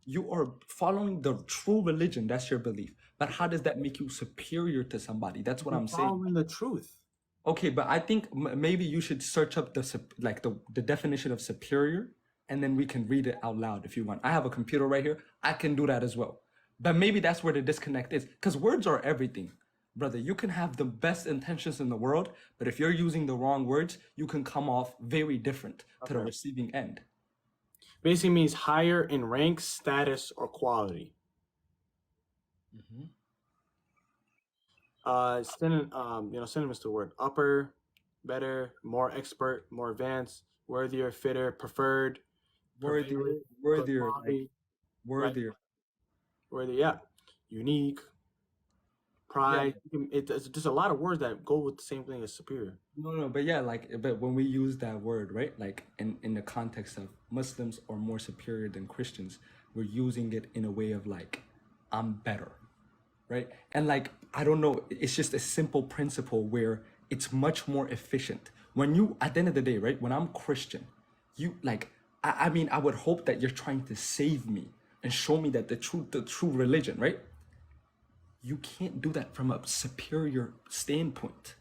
You are following the true religion. That's your belief. But how does that make you superior to somebody? That's what You're I'm saying. following the truth. Okay, but I think maybe you should search up the definition of superior, and then we can read it out loud if you want. I have a computer right here. I can do that as well. But maybe that's where the disconnect is, because words are everything, brother. You can have the best intentions in the world, but if you're using the wrong words, you can come off very different to the Okay. receiving end. Basically means higher in rank, status, or quality. Synonyms to the word: upper, better, more expert, more advanced, worthier, fitter, preferred, Worthier, prevalent, good worthier, like quality, right? worthier. Worthy, yeah. Unique, Yeah, pride. It's just a lot of words that go with the same thing as superior. no, but yeah, like, but when we use that word, right, like in the context of Muslims are more superior than Christians, we're using it in a way of like, I'm better, right? And like, I don't know, it's just a simple principle where it's much more efficient. When you, at the end of the day, right, when I'm Christian, you like, I mean, I would hope that you're trying to save me and show me that the true religion, right? You can't do that from a superior standpoint.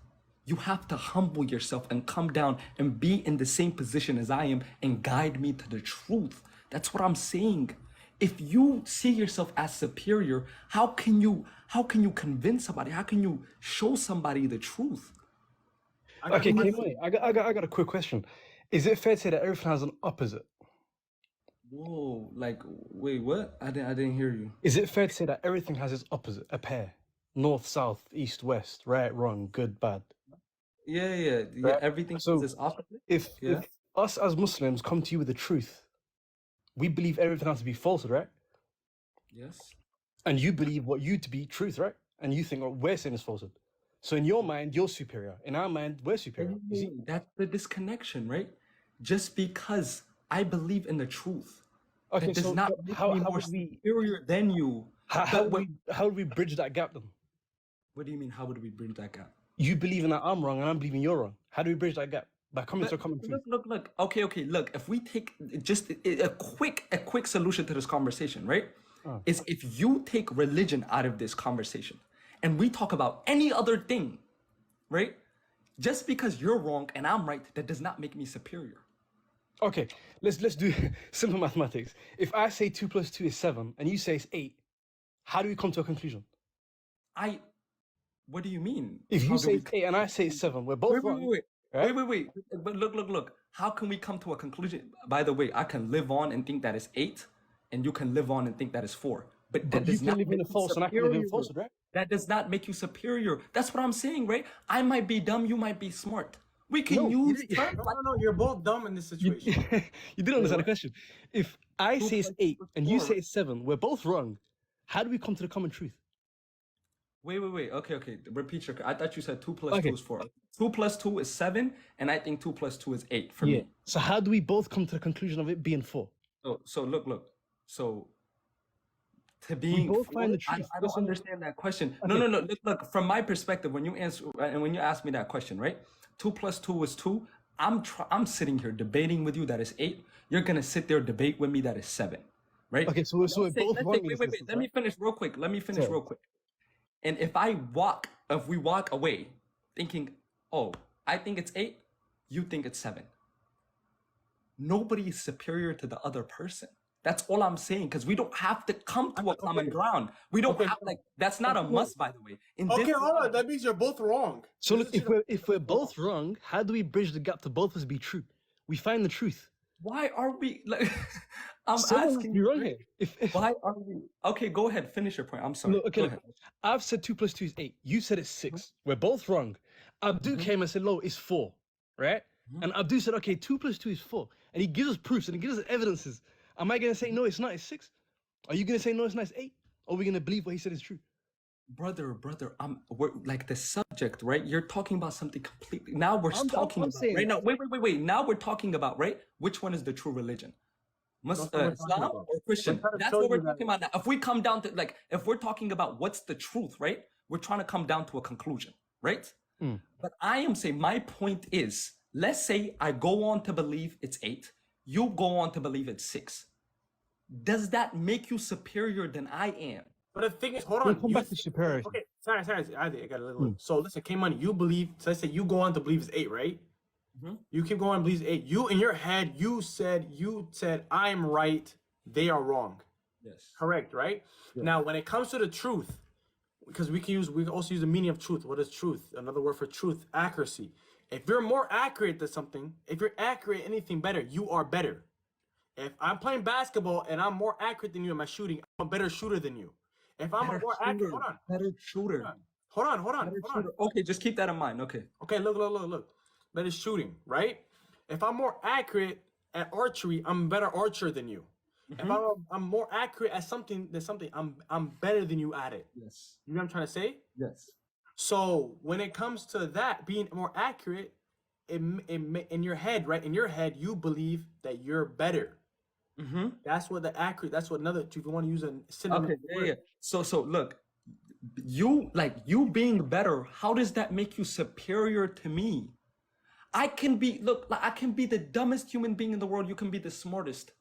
You have to humble yourself and come down and be in the same position as I am and guide me to the truth. That's what I'm saying. If you see yourself as superior, how can you convince somebody? How can you show somebody the truth? I got Okay, a question. Kmoney, I got a quick question. Is it fair to say that everything has an opposite? Whoa, like, wait, what? I didn't hear you. Is it fair to say that everything has its opposite, a pair? North, south, east, west, right, wrong, good, bad. Yeah, Right. everything So is this opposite. if Yeah. if us as Muslims come to you with the truth, we believe everything has to be falsehood, right? Yes. And you believe what you to be truth, right? And you think, oh, we're saying is falsehood. So in your mind, you're superior. In our mind, we're superior. You see? That's the disconnection, right? Just because I believe in the truth, Okay, that does so not make how me more would we superior than you. how But would we bridge that gap then? what do you mean? How would we bridge that gap? You believing that I'm wrong and I'm believing you're wrong. How do we bridge that gap? By coming to a common truth. Look. Okay. Look, if we take just a quick solution to this conversation, right? Oh. Is if you take religion out of this conversation and we talk about any other thing, right? Just because you're wrong and I'm right, that does not make me superior. Okay, let's do simple mathematics. If I say 2 + 2 is 7 and you say it's 8, how do we come to a conclusion? What do you mean? If How you do say we it's 8 and I say it's 7, we're both wrong. Right? wait. But look. How can we come to a conclusion? By the way, I can live on and think that it's 8, and you can live on and think that it's 4. But that But you does can not live in make a you false and I can live in superior. falsehood, right? That does not make you superior. That's what I'm saying, right? I might be dumb, you might be smart. We can No, you use didn't- terms like No. You're both dumb in this You, situation. you didn't understand the what? question. If I 2 say it's plus 8 2 is and you 4, say right? it's 7, we're both wrong. How do we come to the common truth? Wait. Okay. Repeat your. I thought you said 2 plus 2 Okay. is 4. 2 plus 2 is 7, and I think 2 plus 2 is 8 for Yeah. me. So how do we both come to the conclusion of it being 4? So look. So to We being both 4, find the truth. I don't Listen, understand that question. okay. No. Look, from my perspective, when you answer and when you ask me that question, right? 2 plus 2 is 2. I'm sitting here debating with you that is 8. You're gonna sit there debate with me that is 7, right? Okay, so we're both Let's say, wrong in wait. this instance, Let me right? finish real quick. Sorry. Real quick. And if we walk away thinking, oh, I think it's 8, you think it's 7. Nobody is superior to the other person. That's all I'm saying, because we don't have to come to a common ground. We don't have, like, that's not a must, by the way. Okay, hold on. That means you're both wrong. So look, if we're both wrong, how do we bridge the gap to both of us be true? We find the truth. Why are we like? I'm Someone asking must be you. wrong right? here. If Why are we? Okay, go ahead. Finish your point. I'm sorry. no, okay, Go look, ahead. I've said 2 + 2 is 8. You said it's 6. We're both wrong. Abdul came and said, "No, it's 4," right? And Abdul said, "Okay, 2 + 2 is 4," and he gives us proofs and he gives us evidences. Am I gonna say no? It's not. It's 6. Are you gonna say no? It's not. It's 8. Or are we gonna believe what he said is true? Brother, we're like the subject, right? You're talking about something completely. Now we're talking I'm about saying- right now. Wait. Now we're talking about right. Which one is the true religion? That's what we're talking Islam about. or Christian? trying to That's show what we're you that- talking about now. If we come down to like, if we're talking about what's the truth, right? We're trying to come down to a conclusion, right? But I am saying my point is, let's say I go on to believe it's 8, you go on to believe it's 6. Does that make you superior than I am? But the thing is, hold We'll on. come back to superiority. Okay, sorry. I got a little. So listen, Kmoney, you believe. So let's say you go on to believe it's 8, right? You keep going and believe it's 8. You in your head, you said I'm right, they are wrong. Yes. Correct, right? Now, when it comes to the truth, because we can also use the meaning of truth. What is truth? Another word for truth, accuracy. If you're more accurate than something, if you're accurate at anything better, you are better. If I'm playing basketball and I'm more accurate than you in my shooting, I'm a better shooter than you. If I'm a more accurate, Better shooter. hold on. Better shooter. Okay, just keep that in mind. Okay. Okay, look. That is shooting, right? If I'm more accurate at archery, I'm a better archer than you. If I'm more accurate at something, I'm better than you at it. Yes. You know what I'm trying to say? Yes. So when it comes to that being more accurate, in your head, right? In your head, you believe that you're better. That's what that's what another. If you want to use a synonym. Okay. Yeah. So look, you being better. How does that make you superior to me? I can be the dumbest human being in the world. You can be the smartest.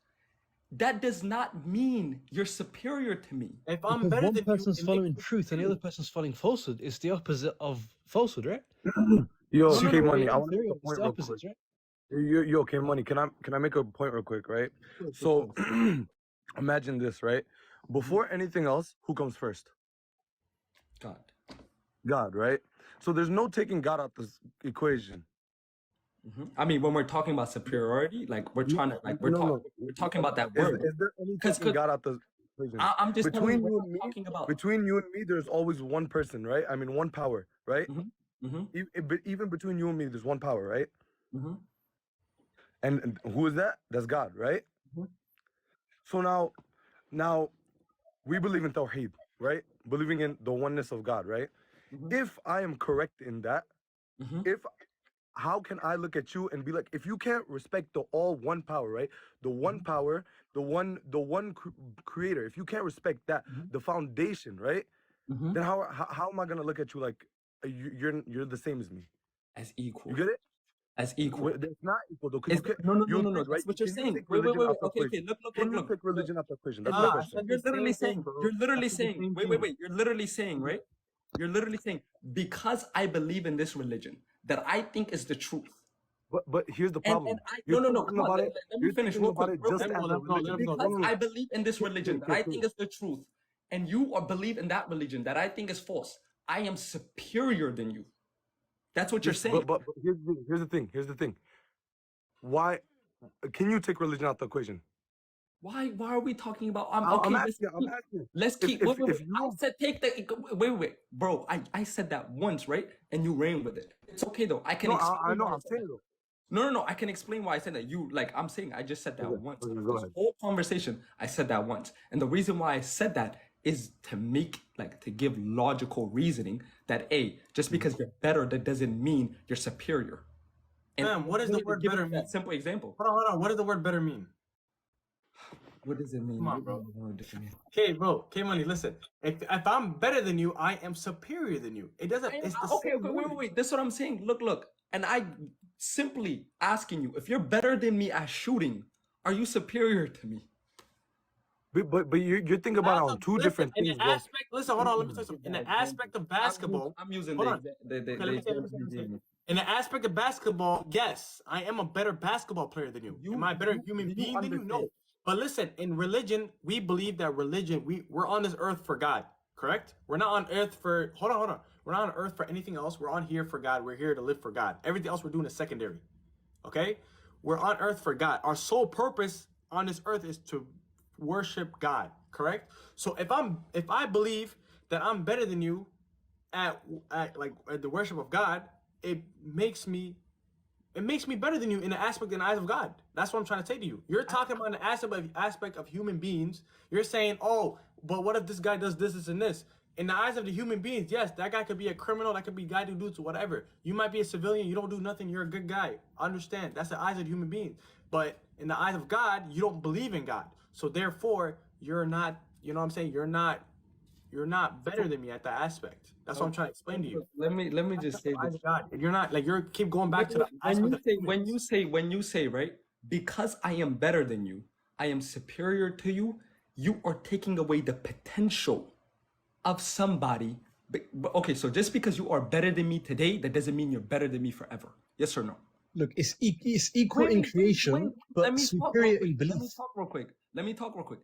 That does not mean you're superior to me. If I'm Because better one than person's you, following truth and the other person's following falsehood. It's the opposite of falsehood, right? Yo, No, Kmoney, no, I want to make a it's point the real quick. opposites, right? Yo, Kmoney, can I make a point real quick, right? So imagine this, right? Before anything else, who comes first? God. God, right? So there's no taking God out this equation. I mean, when we're talking about superiority, like we're trying to we're talking about that word. Is there any 'Cause- taking God out the equation? I'm just telling between you you what and I'm me, talking about. between you and me, there's always one person, right? I mean, one power, right? But even between you and me, there's one power, right? And who is that? That's God, right? So now we believe in Tawheed, right? Believing in the oneness of God, right? If I am correct in that, how can I look at you and be like, if you can't respect the all one power, right? The one power, the one creator. If you can't respect that, the foundation, right? Then how am I gonna look at you like you're the same as me? As equal. You get it? As equal. It's not equal though. No. Right? That's what you're Can you saying. take Wait. religion out the Okay. equation? Look. Can you take religion out the equation? That's Look, my question. You're literally Same thing, saying. bro. You're literally I said the saying. same Wait. thing. You're literally saying, right? You're literally saying because I believe in this religion that I think is the truth. But here's the problem. No. You're Come thinking on, about let it. me You're finish thinking real about quick. it just as a Let him go, religion. Because No. I believe in this religion that I Okay. think is the truth, and you believe in that religion that I think is false, I am superior than you. That's what you're saying. But here's the thing. Why can you take religion out the equation? Why are we talking about? I'm asking. Let's keep. If Wait. you I said take the. Wait, bro. I said that once, right? And you ran with it. It's okay though. I can. no, explain I know. why I'm said saying that. though. No. I can explain why I said that. I'm saying I just said that once. okay, go This ahead. whole conversation, I said that once, and the reason why I said that is to give logical reasoning that just because you're better, that doesn't mean you're superior. And Fam, what does the word give better you mean? that simple example. Hold on. What does the word better mean? What does it mean? Come on, bro. Okay, bro. Kmoney, listen. If I'm better than you, I am superior than you. It doesn't. It's the Okay, same word. wait. That's what I'm saying. Look. And I simply asking you, if you're better than me at shooting, are you superior to me? but you're thinking about it on two different in things, the bro. aspect, listen, hold on, let me tell you something. In the aspect of basketball, I'm using hold the on. the Okay, let me say, example you gave me. in the aspect of basketball, yes, I am a better basketball player than you. Am I a better human do being than you? No. understand? But listen, in religion, we believe that religion, we're on this earth for God, correct? We're not on earth for, hold on. We're not on earth for anything else. We're on here for God. We're here to live for God. Everything else we're doing is secondary, okay? We're on earth for God. Our sole purpose on this earth is to worship God, correct? So if I believe that I'm better than you at the worship of God, it makes me better than you in the aspect in the eyes of God. That's what I'm trying to say to you. You're talking about the aspect of human beings. You're saying, oh, but what if this guy does this, and this? In the eyes of the human beings, yes, that guy could be a criminal. That could be a guy who does whatever. You might be a civilian. You don't do nothing. You're a good guy. Understand? That's the eyes of human beings. But in the eyes of God, you don't believe in God. So therefore, you're not. You know what I'm saying? You're not better than me at that aspect. That's what I'm trying to explain to you. Let me just say this. God, you're not like you're keep going back to the aspect of humans. When you say right, because I am better than you, I am superior to you, you are taking away the potential of somebody. But okay, so just because you are better than me today, that doesn't mean you're better than me forever. Yes or no? Look, it's equal in creation, but superior in belief. Let me talk real quick.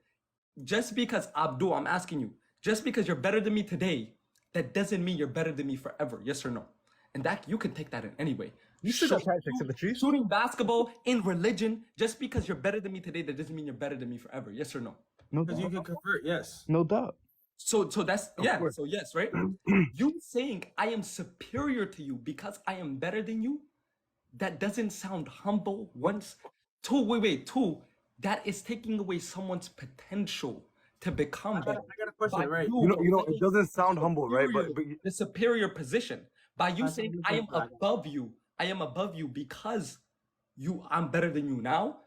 Just because Abdul, I'm asking you, just because you're better than me today, that doesn't mean you're better than me forever. Yes or no? And that you can take that in any way. You still got character to the truth. Shooting basketball in religion, just because you're better than me today, that doesn't mean you're better than me forever. Yes or no? No Because you doubt. can convert, yes. No doubt. So that's so yes, right? You saying I am superior to you because I am better than you, that doesn't sound humble once. Two, that is taking away someone's potential to become better. I got a question, right? You know, it doesn't sound humble, right? But The superior position. By you That's saying a I am different above you, because I'm better than you now.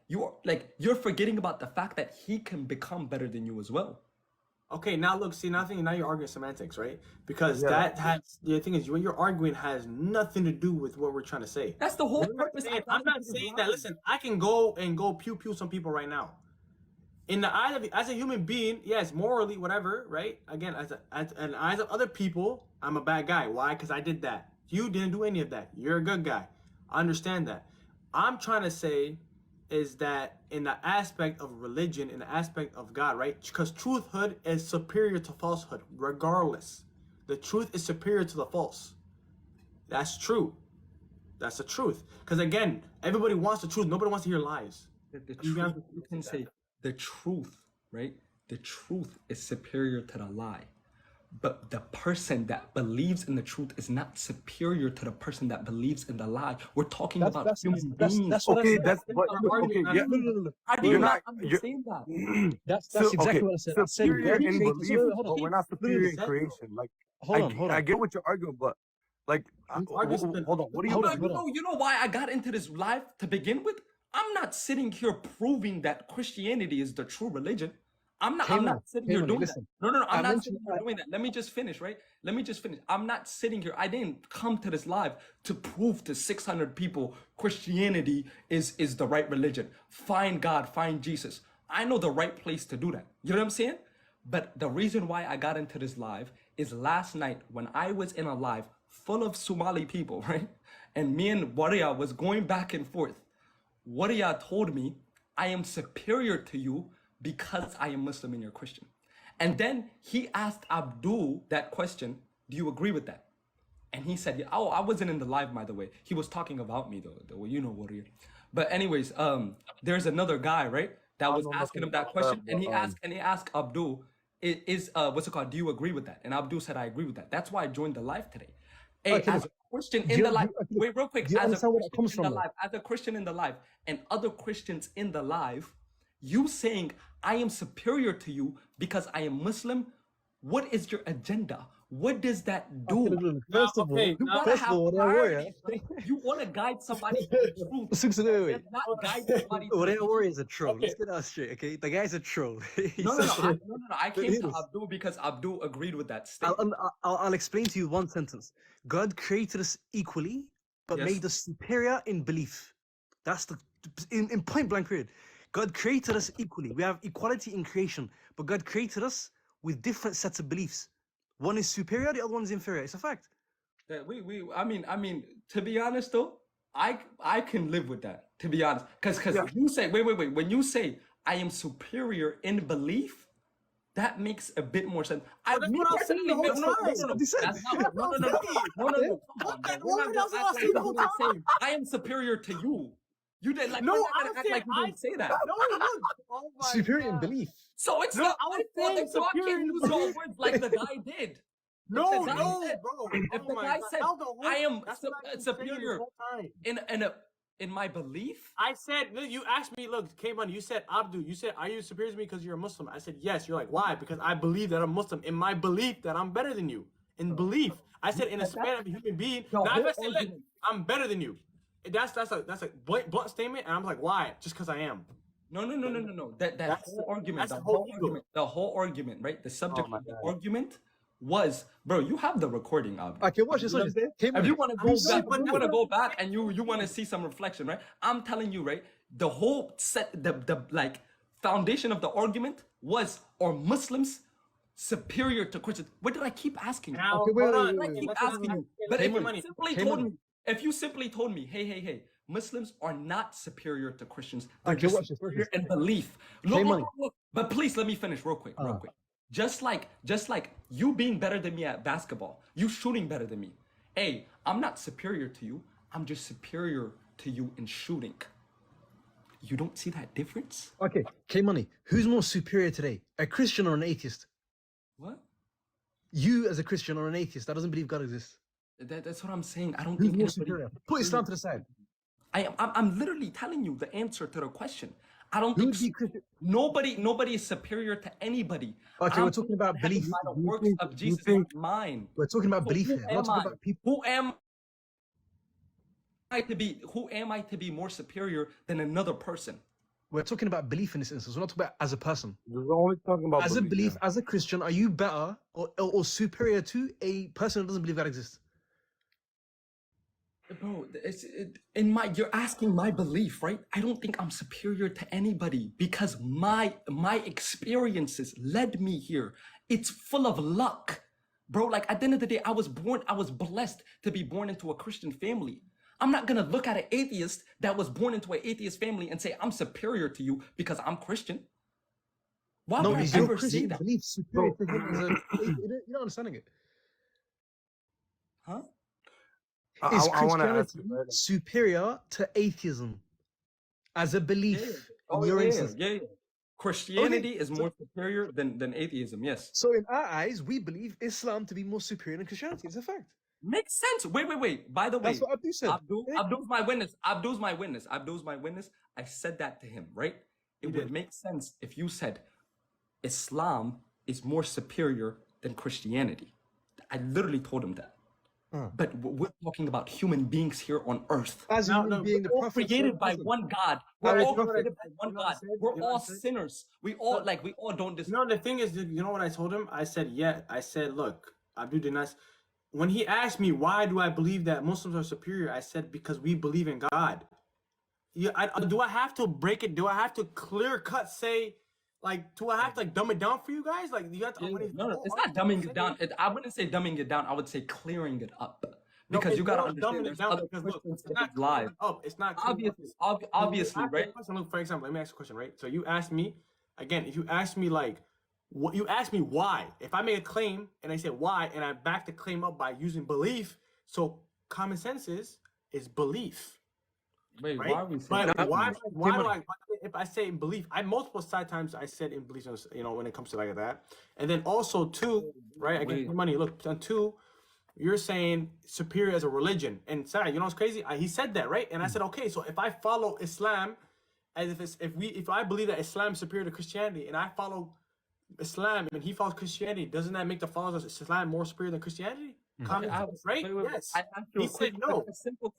You're forgetting about the fact that he can become better than you as well. Okay, now look, see, now you're arguing semantics, right? Because that has the thing is what you're arguing has nothing to do with what we're trying to say. That's the whole purpose. I'm not saying that. Listen, I can go pew pew some people right now. In the eyes of as a human being, yes, morally, whatever, right? Again, as in the eyes of other people, I'm a bad guy. Why? Because I did that. You didn't do any of that. You're a good guy. I understand that. I'm trying to say is that in the aspect of religion, in the aspect of God, right? Because truthhood is superior to falsehood, regardless. The truth is superior to the false. That's true. That's the truth. Because again, everybody wants the truth. Nobody wants to hear lies. The truth, you can say the truth, right? The truth is superior to the lie. But the person that believes in the truth is not superior to the person that believes in the lie. We're talking about human beings. That's what I okay, said. that's but okay, yeah. No. How do you You're not not- understand that? That's So, exactly okay, what I said. I said superior God in created. belief, Hold but on. we're not superior in Exactly. creation. Like, Hold on. I get what you're arguing, but like, hold on. What do you? You know why I got into this life to begin with? I'm not sitting here proving that Christianity is the true religion. I'm not sitting here doing that. No. I'm not sitting here doing that. Let me just finish, right? Let me just finish. I'm not sitting here. I didn't come to this live to prove to 600 people Christianity is the right religion. Find God, find Jesus. I know the right place to do that. You know what I'm saying? But the reason why I got into this live is last night when I was in a live full of Somali people, right? And me and Waria was going back and forth. Waria told me, I am superior to you because I am Muslim and you're Christian. And then he asked Abdul that question, do you agree with that? And he said, yeah. Oh, I wasn't in the live, by the way. He was talking about me, though. You know, Waria. But anyways, there's another guy, right? That was asking him that question. And he asked Abdul, what's it called? Do you agree with that? And Abdul said, I agree with that. That's why I joined the live today. Hey, as a Christian in the live, wait, real quick. As a Christian in the live, and other Christians in the live, you saying I am superior to you because I am Muslim, what is your agenda? What does that do? First of all, You want to guide somebody to the truth. Not guide somebody to the truth. Warrior is a troll. Let's get that straight, okay? The guy's a troll. No. I came to Abdul because Abdul agreed with that statement. I'll explain to you one sentence. God created us equally, but made us superior in belief. That's in point blank period. God created us equally. We have equality in creation, but God created us with different sets of beliefs. One is superior, the other one is inferior. It's a fact. That I mean, to be honest though, I can live with that. To be honest, because you say wait. When you say I am superior in belief, that makes a bit more sense. That's what I'm saying the whole time. That's not what, no. Come on, man. We're not That's gonna what act I like say you the whole didn't say time. I am superior to you. You did like No, we're not I gonna was act like saying you didn't say that. No, look. Oh my Superior in God. belief. So it's No, not I my was fault saying that y'all superior can't in use your belief. words like the guy did. No, If the guy said, bro. if Oh the my guy God. said That was the whole, I am that's what I've been saying superior the whole time. in my belief, I said, look, you asked me, look, Kmoney, you said, Abdul, you said, are you superior to me because you're a Muslim? I said, yes. You're like, why? Because I believe that I'm Muslim. In my belief that I'm better than you. In belief. I said, in a span of a human being. The Now, if whole I say, look, argument. I'm better than you. That's a blunt statement. And I'm like, why? Just because I am. No. That That's whole argument, the whole ego. the whole argument, right? The subject my of the God. argument was, bro. You have the recording of. Okay, watch this. You know what I'm saying? Kmoney, If you want to go who's back, superior? you want to go back and you want to see some reflection, right? I'm telling you, right? The whole set, the like foundation of the argument was, are Muslims superior to Christians? What did I keep asking you? Now, Okay, wait, hold wait, on. wait, I wait. keep Let's asking not- you. But if you Kmoney. simply Kmoney. told me, if you simply told me, hey, Muslims are not superior to Christians. They're Okay, just watch this, watch superior this. in belief. Kmoney. Look. But please let me finish real quick. Just like you being better than me at basketball, you shooting better than me. Hey, I'm not superior to you. I'm just superior to you in shooting. You don't see that difference? Okay, Kmoney, who's more superior today? A Christian or an atheist? What? You as a Christian or an atheist that doesn't believe God exists? That's what I'm saying. I don't Who's think more anybody. superior? Put Islam to the side. I'm literally telling you the answer to the question. I don't Who think would be Christian? nobody is superior to anybody. Okay, I'm we're talking about having belief. by the works of Jesus, not mine. We're talking about So belief who here. We're not am talking I? about people. Who am I to be more superior than another person? We're talking about belief in this instance. We're not talking about as a person. We're only talking about As a belief, yeah. as a Christian, are you better or superior to a person who doesn't believe God exists? Bro, you're asking my belief, right? I don't think I'm superior to anybody because my experiences led me here. It's full of luck. Bro, like at the end of the day, I was blessed to be born into a Christian family. I'm not gonna look at an atheist that was born into an atheist family and say I'm superior to you because I'm Christian. Why No, would I is your ever say Christian that? belief superior to him as a you're not understanding it. Huh? Is I want to ask Christianity you, superior to atheism as a belief in your instance? Yeah. Christianity is more superior than atheism, yes. So in our eyes, we believe Islam to be more superior than Christianity. It's a fact. Makes sense. Wait. By the way, That's what Abdul said. Abdul's my witness. Abdul's my witness. I said that to him, right? It would make sense if you said Islam is more superior than Christianity. I literally told him that. But we're talking about human beings here on earth. As a human being, the We're all prophet created by one God. We're all created by one what I God. said? We're You know what all I said? sinners. We all don't You know, the thing is, you know what I told him? I said, look, Abdul did not. When he asked me, why do I believe that Muslims are superior? I said, because we believe in God. Do I have to break it? Do I have to clear cut say, like, do I have to like dumb it down for you guys? Like, you have to. No, it's not dumbing it down. I wouldn't say dumbing it down. I would say clearing it up. Because you gotta understand there's other Christians it's not live. up. It's not Obviously, right? Look, for example, let me ask you a question, right? So you asked me, again, if you ask me like, what you ask me why? If I make a claim and I say why, and I back the claim up by using belief, so common sense is belief. Wait, Right? why are we saying But that? why do I, if I say in belief, multiple times I said in belief, you know, when it comes to like that. And then also two, right? Again, money. Look, on two, you're saying superior as a religion. And Sarah, you know what's crazy? He said that, right? And I said, okay, so if I follow Islam, as if I believe that Islam is superior to Christianity, and I follow Islam and he follows Christianity, doesn't that make the followers of Islam more superior than Christianity? Common sense, right? Wait. Yes. I asked you He said no. a simple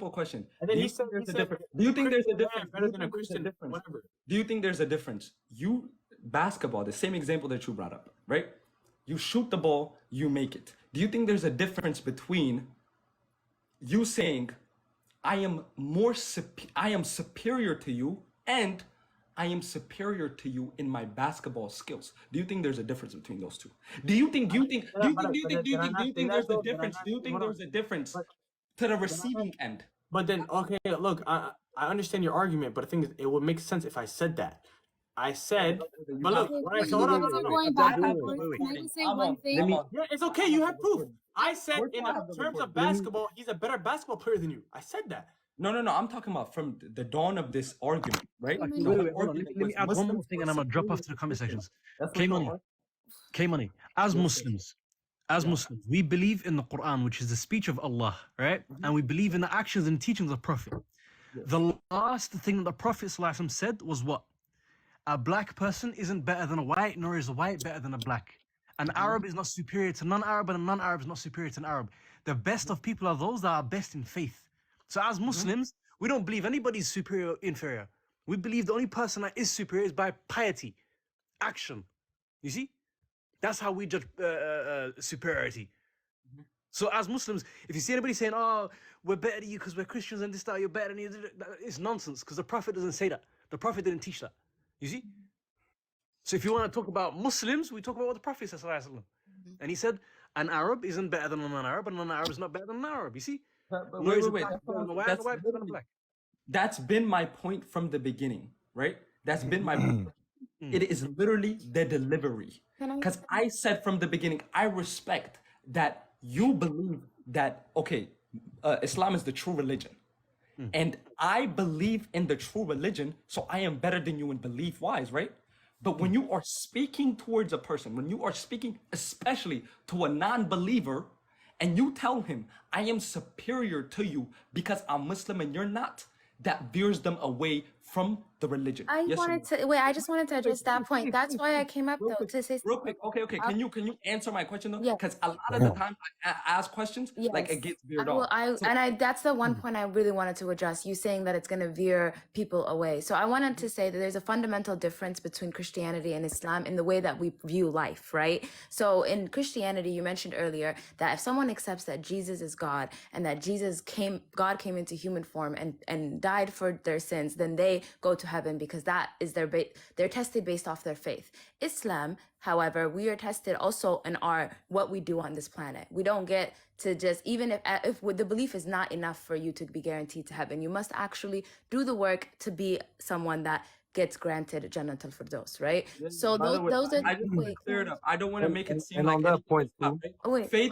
question. And then Do he you said, think there's a difference? Do you think there's a difference? better than a Christian, whatever. Do you think there's a difference? Basketball, the same example that you brought up, right? You shoot the ball, you make it. Do you think there's a difference between you saying I am superior to you and I am superior to you in my basketball skills. Do you think there's a difference between those two? Do you think there's a difference? Do you think Hold on. there's a difference But to the then I- receiving end? But then, okay, look, I understand your argument, but the thing is, it would make sense if I said that. I said, but look, Okay, when I but so you hold on, guys no, are no, no. going I back have and the forth. Can I recording. just say I'm one on. thing? Yeah, it's okay. You have proof. I said Where do in I have the terms of recording? basketball, he's a better basketball player than you. I said that. No. I'm talking about from the dawn of this argument, right? Okay, The wait, whole Wait, hold on. argument Let me was add one more Muslims thing were and I'm gonna drop superior off to the to comment Christians. sections. That's what Kmoney, Kmoney. As Yes, sir. Muslims, as Muslims, we believe in the Quran, which is the speech of Allah, right? And we believe in the actions and teachings of the Prophet. The last thing that the Prophet ﷺ said was what? A black person isn't better than a white, nor is a white better than a black. An Arab is not superior to non-Arab, and a non-Arab is not superior to an Arab. The best of people are those that are best in faith. So as Muslims, we don't believe anybody's superior or inferior. We believe the only person that is superior is by piety, action. You see? That's how we judge superiority. So as Muslims, if you see anybody saying, "Oh, we're better than you because we're Christians and this, that, you're better than you," it's nonsense because the Prophet doesn't say that. The Prophet didn't teach that. You see? So if you want to talk about Muslims, we talk about what the Prophet said, and he said, "An Arab isn't better than a non-Arab, and a non-Arab is not better than an Arab." You see? But Nor is a wait. black better than a white, and a white better than a black. That's been my point from the beginning, right? That's been my point. It is literally the delivery. Can I- Because I said from the beginning, I respect that you believe that, okay, Islam is the true religion. And I believe in the true religion, so I am better than you in belief wise, right? But when you are speaking towards a person, when you are speaking especially to a non-believer, and you tell him, I am superior to you because I'm Muslim and you're not, that veers them away from the religion. I Yes or wanted no? to wait. I just wanted to address that point. That's why I came up Real though quick, to say. real quick. Okay. Can you answer my question though? Yes. Because a lot of the time I ask questions, like it Yes. gets veered off. So- That's the one point I really wanted to address. You saying that it's going to veer people away. So I wanted to say that there's a fundamental difference between Christianity and Islam in the way that we view life, right? So in Christianity, you mentioned earlier that if someone accepts that Jesus is God and that God came into human form and died for their sins, then they go to heaven because that is they're tested based off their faith. Islam, however, we are tested also in what we do on this planet. We don't get to just, even if the belief is not enough for you to be guaranteed to heaven, you must actually do the work to be someone that gets granted Jannatul Firdaus, right? So By the way, those are I just want to wait, clear it up. I don't want to make it seem and like on that anything point is not, too, right? wait. Faith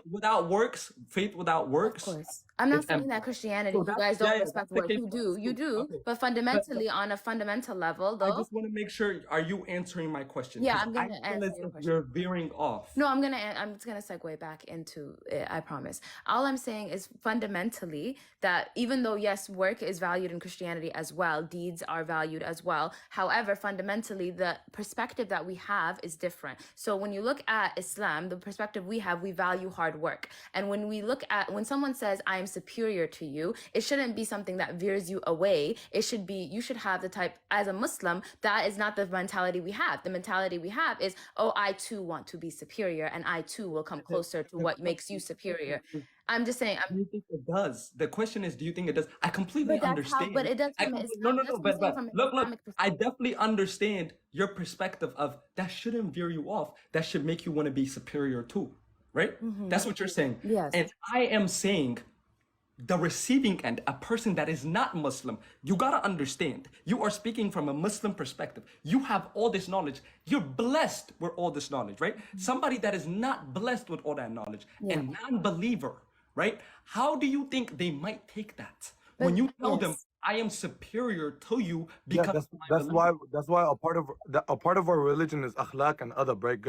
without works. Of course. I'm not It's saying empty. that Christianity, So you that's- guys don't yeah, respect that's the work. case You for do, us you too. do. Okay. But fundamentally, on a fundamental level, I though. just want to make sure, are you answering my question? Yeah, 'Cause I'm gonna I feel answer as your if question. you're veering off. No, I'm just gonna segue back into it, I promise. All I'm saying is fundamentally that even though yes, work is valued in Christianity as well, deeds are valued as well. However, fundamentally, the perspective that we have is different. So when you look at Islam, the perspective we have, we value hard work. And when someone says I am superior to you, it shouldn't be something that veers you away. It should be, you should have the type, as a Muslim, that is not the mentality we have. The mentality we have is, oh, I too want to be superior and I too will come closer to what makes you superior. I'm just saying, Do you think it does? The question is, do you think it does? I completely but that's understand. but it does I from com- Islam. no. That's what I'm But saying from an look. Islamic I perspective. definitely understand your perspective of that shouldn't veer you off. That should make you want to be superior too, right? That's what you're saying. Yes. And I am saying the receiving end, a person that is not Muslim, you gotta understand, you are speaking from a Muslim perspective. You have all this knowledge. You're blessed with all this knowledge, right? Somebody that is not blessed with all that knowledge, and non-believer, right? How do you think they might take that? When you tell them, yes. I am superior to you yeah, because that's why a part of our religion is akhlaq and adab, right?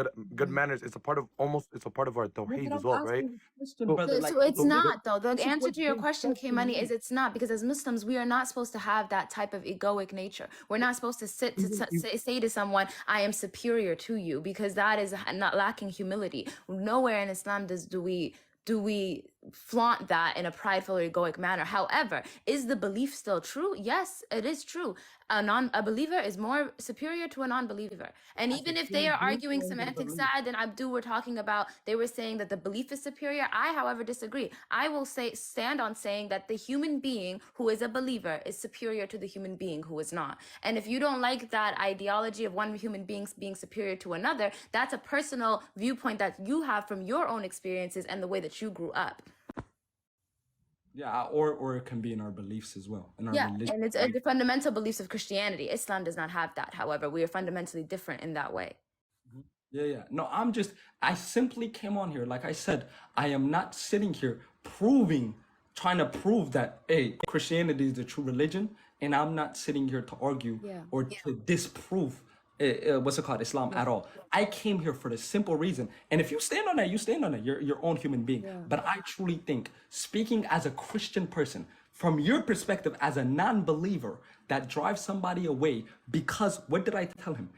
Good manners. It's a part of our tawheed as well, right? So it's not though. The this is answer what's to your being question, said to Kmoney, me. is it's not, because as Muslims we are not supposed to have that type of egoic nature. We're not supposed to say to someone, "I am superior to you," because that is not lacking humility. Nowhere in Islam do we flaunt that in a prideful or egoic manner. However, is the belief still true? Yes, it is true. A believer is more superior to a non-believer. And even if they are arguing semantic side, and Abdul were talking about, they were saying that the belief is superior. I, however, disagree. I will stand on saying that the human being who is a believer is superior to the human being who is not. And if you don't like that ideology of one human being being superior to another, that's a personal viewpoint that you have from your own experiences and the way that you grew up. Yeah, or it can be in our beliefs as well, in our religion. And it's the fundamental beliefs of Christianity. Islam does not have that. However, we are fundamentally different in that way. Yeah. No, I simply came on here. Like I said, I am not sitting here trying to prove that, hey, Christianity is the true religion. And I'm not sitting here to argue or to disprove Islam at all. I came here for the simple reason. And if you stand on that, you stand on it. You're your own human being. But I truly think, speaking as a Christian person, from your perspective as a non-believer that drives somebody away, because what did I tell him?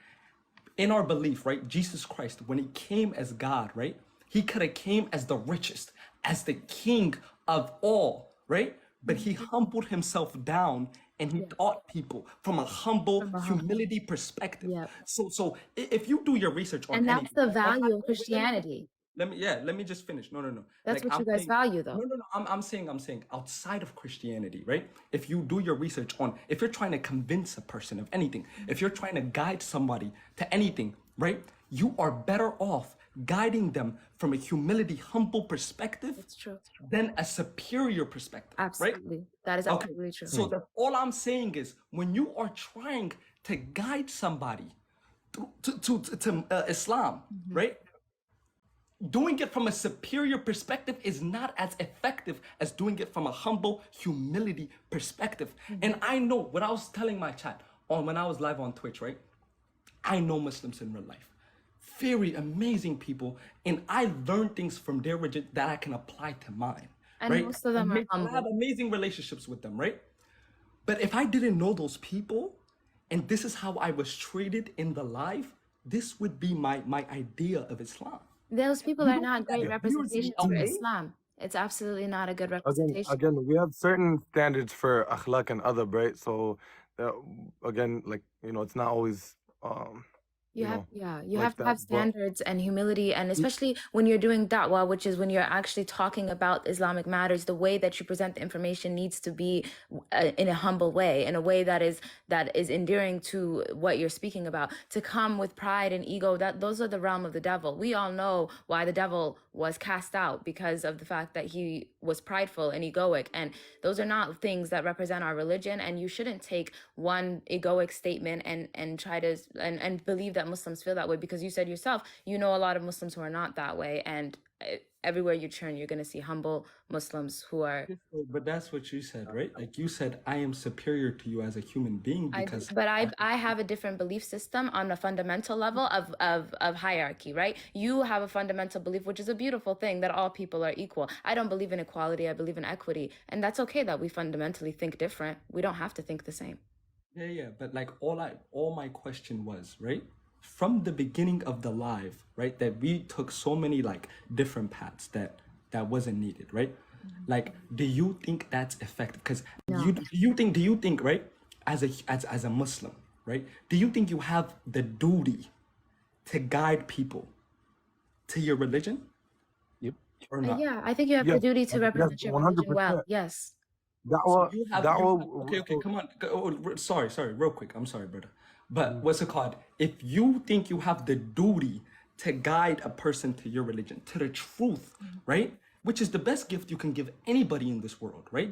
In our belief, right? Jesus Christ, when he came as God, right? He could have came as the richest, as the king of all, right? But he humbled himself down and he taught people from a humble humility perspective. So if you do your research on that's the value of Christianity. Let me just finish. No. That's what you guys value, though. No. I'm saying outside of Christianity, right? If you do your research on, if you're trying to convince a person of anything, if you're trying to guide somebody to anything, right? You are better off guiding them from a humility, humble perspective than a superior perspective. Absolutely. Right? That is absolutely true. So all I'm saying is, when you are trying to guide somebody to Islam, right? Doing it from a superior perspective is not as effective as doing it from a humble humility perspective. And I know what I was telling my chat when I was live on Twitch, right? I know Muslims in real life. Very amazing people, and I learned things from their religion that I can apply to mine. And right? most of them are humble. I have amazing relationships with them, right? But if I didn't know those people, and this is how I was treated in the life, this would be my idea of Islam. Those people are not great representations for Islam. It's absolutely not a good representation. Again, we have certain standards for akhlaq and adab, right? So, again, like, it's not always... You have to have standards and humility, and especially when you're doing da'wah, which is when you're actually talking about Islamic matters, the way that you present the information needs to be in a humble way, in a way that is endearing to what you're speaking about. To come with pride and ego, those are the realm of the devil. We all know why the devil was cast out, because of the fact that he was prideful and egoic, and those are not things that represent our religion. And you shouldn't take one egoic statement and try to and believe that Muslims feel that way, because you said yourself, a lot of Muslims who are not that way, and everywhere you turn, you're going to see humble Muslims who are... But that's what you said, right? Like you said, I am superior to you as a human being because... I have a different belief system on a fundamental level of hierarchy, right? You have a fundamental belief, which is a beautiful thing, that all people are equal. I don't believe in equality. I believe in equity. And that's okay that we fundamentally think different. We don't have to think the same. Yeah. But like all my question was, right? From the beginning of the live, right, that we took so many like different paths that wasn't needed, right? Like, do you think that's effective? Because do you think, right, as a Muslim, right, do you think you have the duty to guide people to your religion? Yep. Or not? Yeah, I think you have the duty to represent your religion well. Yes. Okay, come on. Sorry, real quick. I'm sorry, brother. But what's it called? If you think you have the duty to guide a person to your religion, to the truth, right? Which is the best gift you can give anybody in this world, right?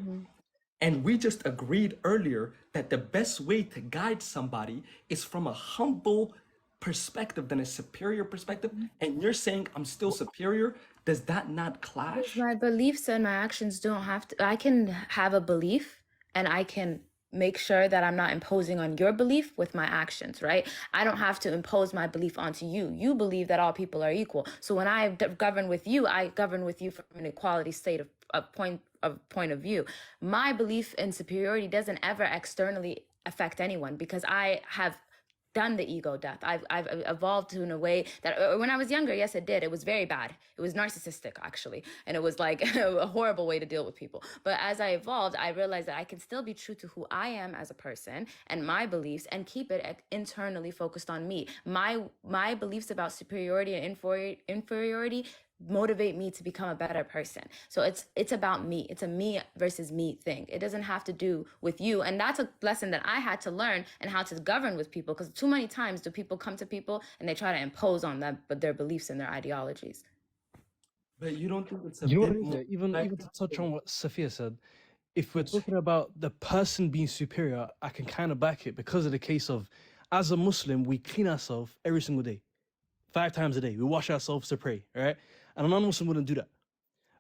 And we just agreed earlier that the best way to guide somebody is from a humble perspective than a superior perspective. And you're saying I'm still superior. Does that not clash? My beliefs and my actions don't have to... I can have a belief and I can make sure that I'm not imposing on your belief with my actions, right? I don't have to impose my belief onto you. You believe that all people are equal. So when I govern with you, I govern with you from an equality state of point of view. My belief in superiority doesn't ever externally affect anyone, because I have done the ego death. I've evolved to in a way that when I was younger, yes, it did. It was very bad. It was narcissistic, actually. And it was like a horrible way to deal with people. But as I evolved, I realized that I can still be true to who I am as a person and my beliefs and keep it internally focused on me. My beliefs about superiority and inferiority motivate me to become a better person. So it's about me. It's a me versus me thing. It doesn't have to do with you. And that's a lesson that I had to learn and how to govern with people, because too many times do people come to people and they try to impose on them but their beliefs and their ideologies. But you don't think it's a You know what bit it is, more yeah? Even to effective touch than- on what Sophia said, if we're talking about the person being superior, I can kind of back it because of the case of, as a Muslim, we clean ourselves every single day, 5 times a day. We wash ourselves to pray, right? And a non-Muslim wouldn't do that.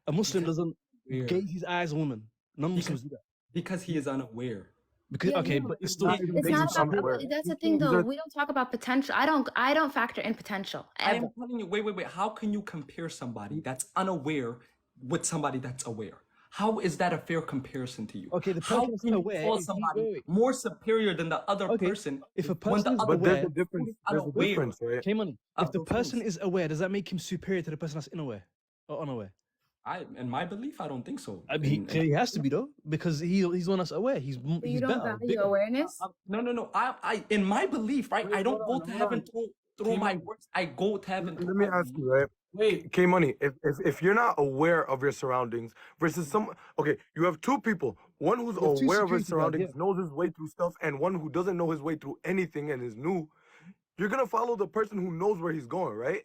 A Muslim doesn't Weird. gaze his eyes on women. Non-Muslims do that. Because he is unaware. Because, Yeah, okay, no, but it's still. not even It's based not on about, where- that's the thing These though. are- We don't talk about potential. I don't factor in potential I ever. am telling you, wait. How can you compare somebody that's unaware with somebody that's aware? How is that a fair comparison to you? Okay, the How person is can you aware. call If he- somebody wait. more superior than the other Okay, person if a when person the is other But there's aware, a difference. There's a unaware difference, right? okay, money. of If the those person things? is aware, does that make him superior to the person that's unaware or unaware? In my belief, I don't think so. I mean, he clearly has to be though, because he's the one that's aware. He's But you he's don't better. value bigger. awareness. No. I in my belief, right? Wait, I don't hold go to on, heaven through my Kmoney. works. I go to heaven. Let through me my ask you, belief. right? Wait, Kmoney, if you're not aware of your surroundings versus some, okay, you have 2 people. One who's You have 2 aware of his security guards, surroundings, knows his way through stuff, and one who doesn't know his way through anything and is new. You're gonna follow the person who knows where he's going, right?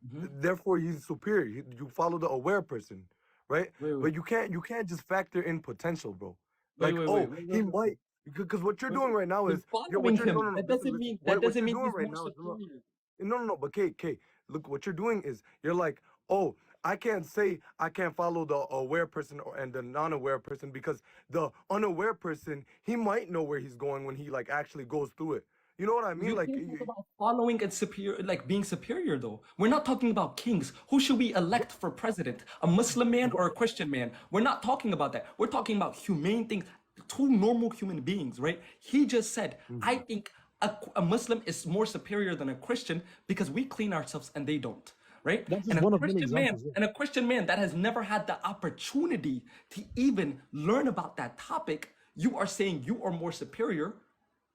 Mhm. Therefore, he's superior. You follow the aware person, right? Wait. But you can't just factor in potential, bro. Wait, Like, wait, oh, wait, he wait. might, because what you're Wait, doing right now You're is following him. no, That listen, doesn't listen. mean What you're he's doing right more now is superior. no, but K, look, what you're doing is you're like, oh, I can't say I can't follow the aware person and the non-aware person because the unaware person, he might know where he's going when he like actually goes through it. You know what I mean? You Like, can't talk about following and superior, like being superior, though. We're not talking about kings. Who should we elect for president? A Muslim man or a Christian man? We're not talking about that. We're talking about humane things. 2 normal human beings, right? He just said, I think a Muslim is more superior than a Christian because we clean ourselves and they don't, right? That's just And a one of many Christian man, examples, yeah. and a Christian man that has never had the opportunity to even learn about that topic, you are saying you are more superior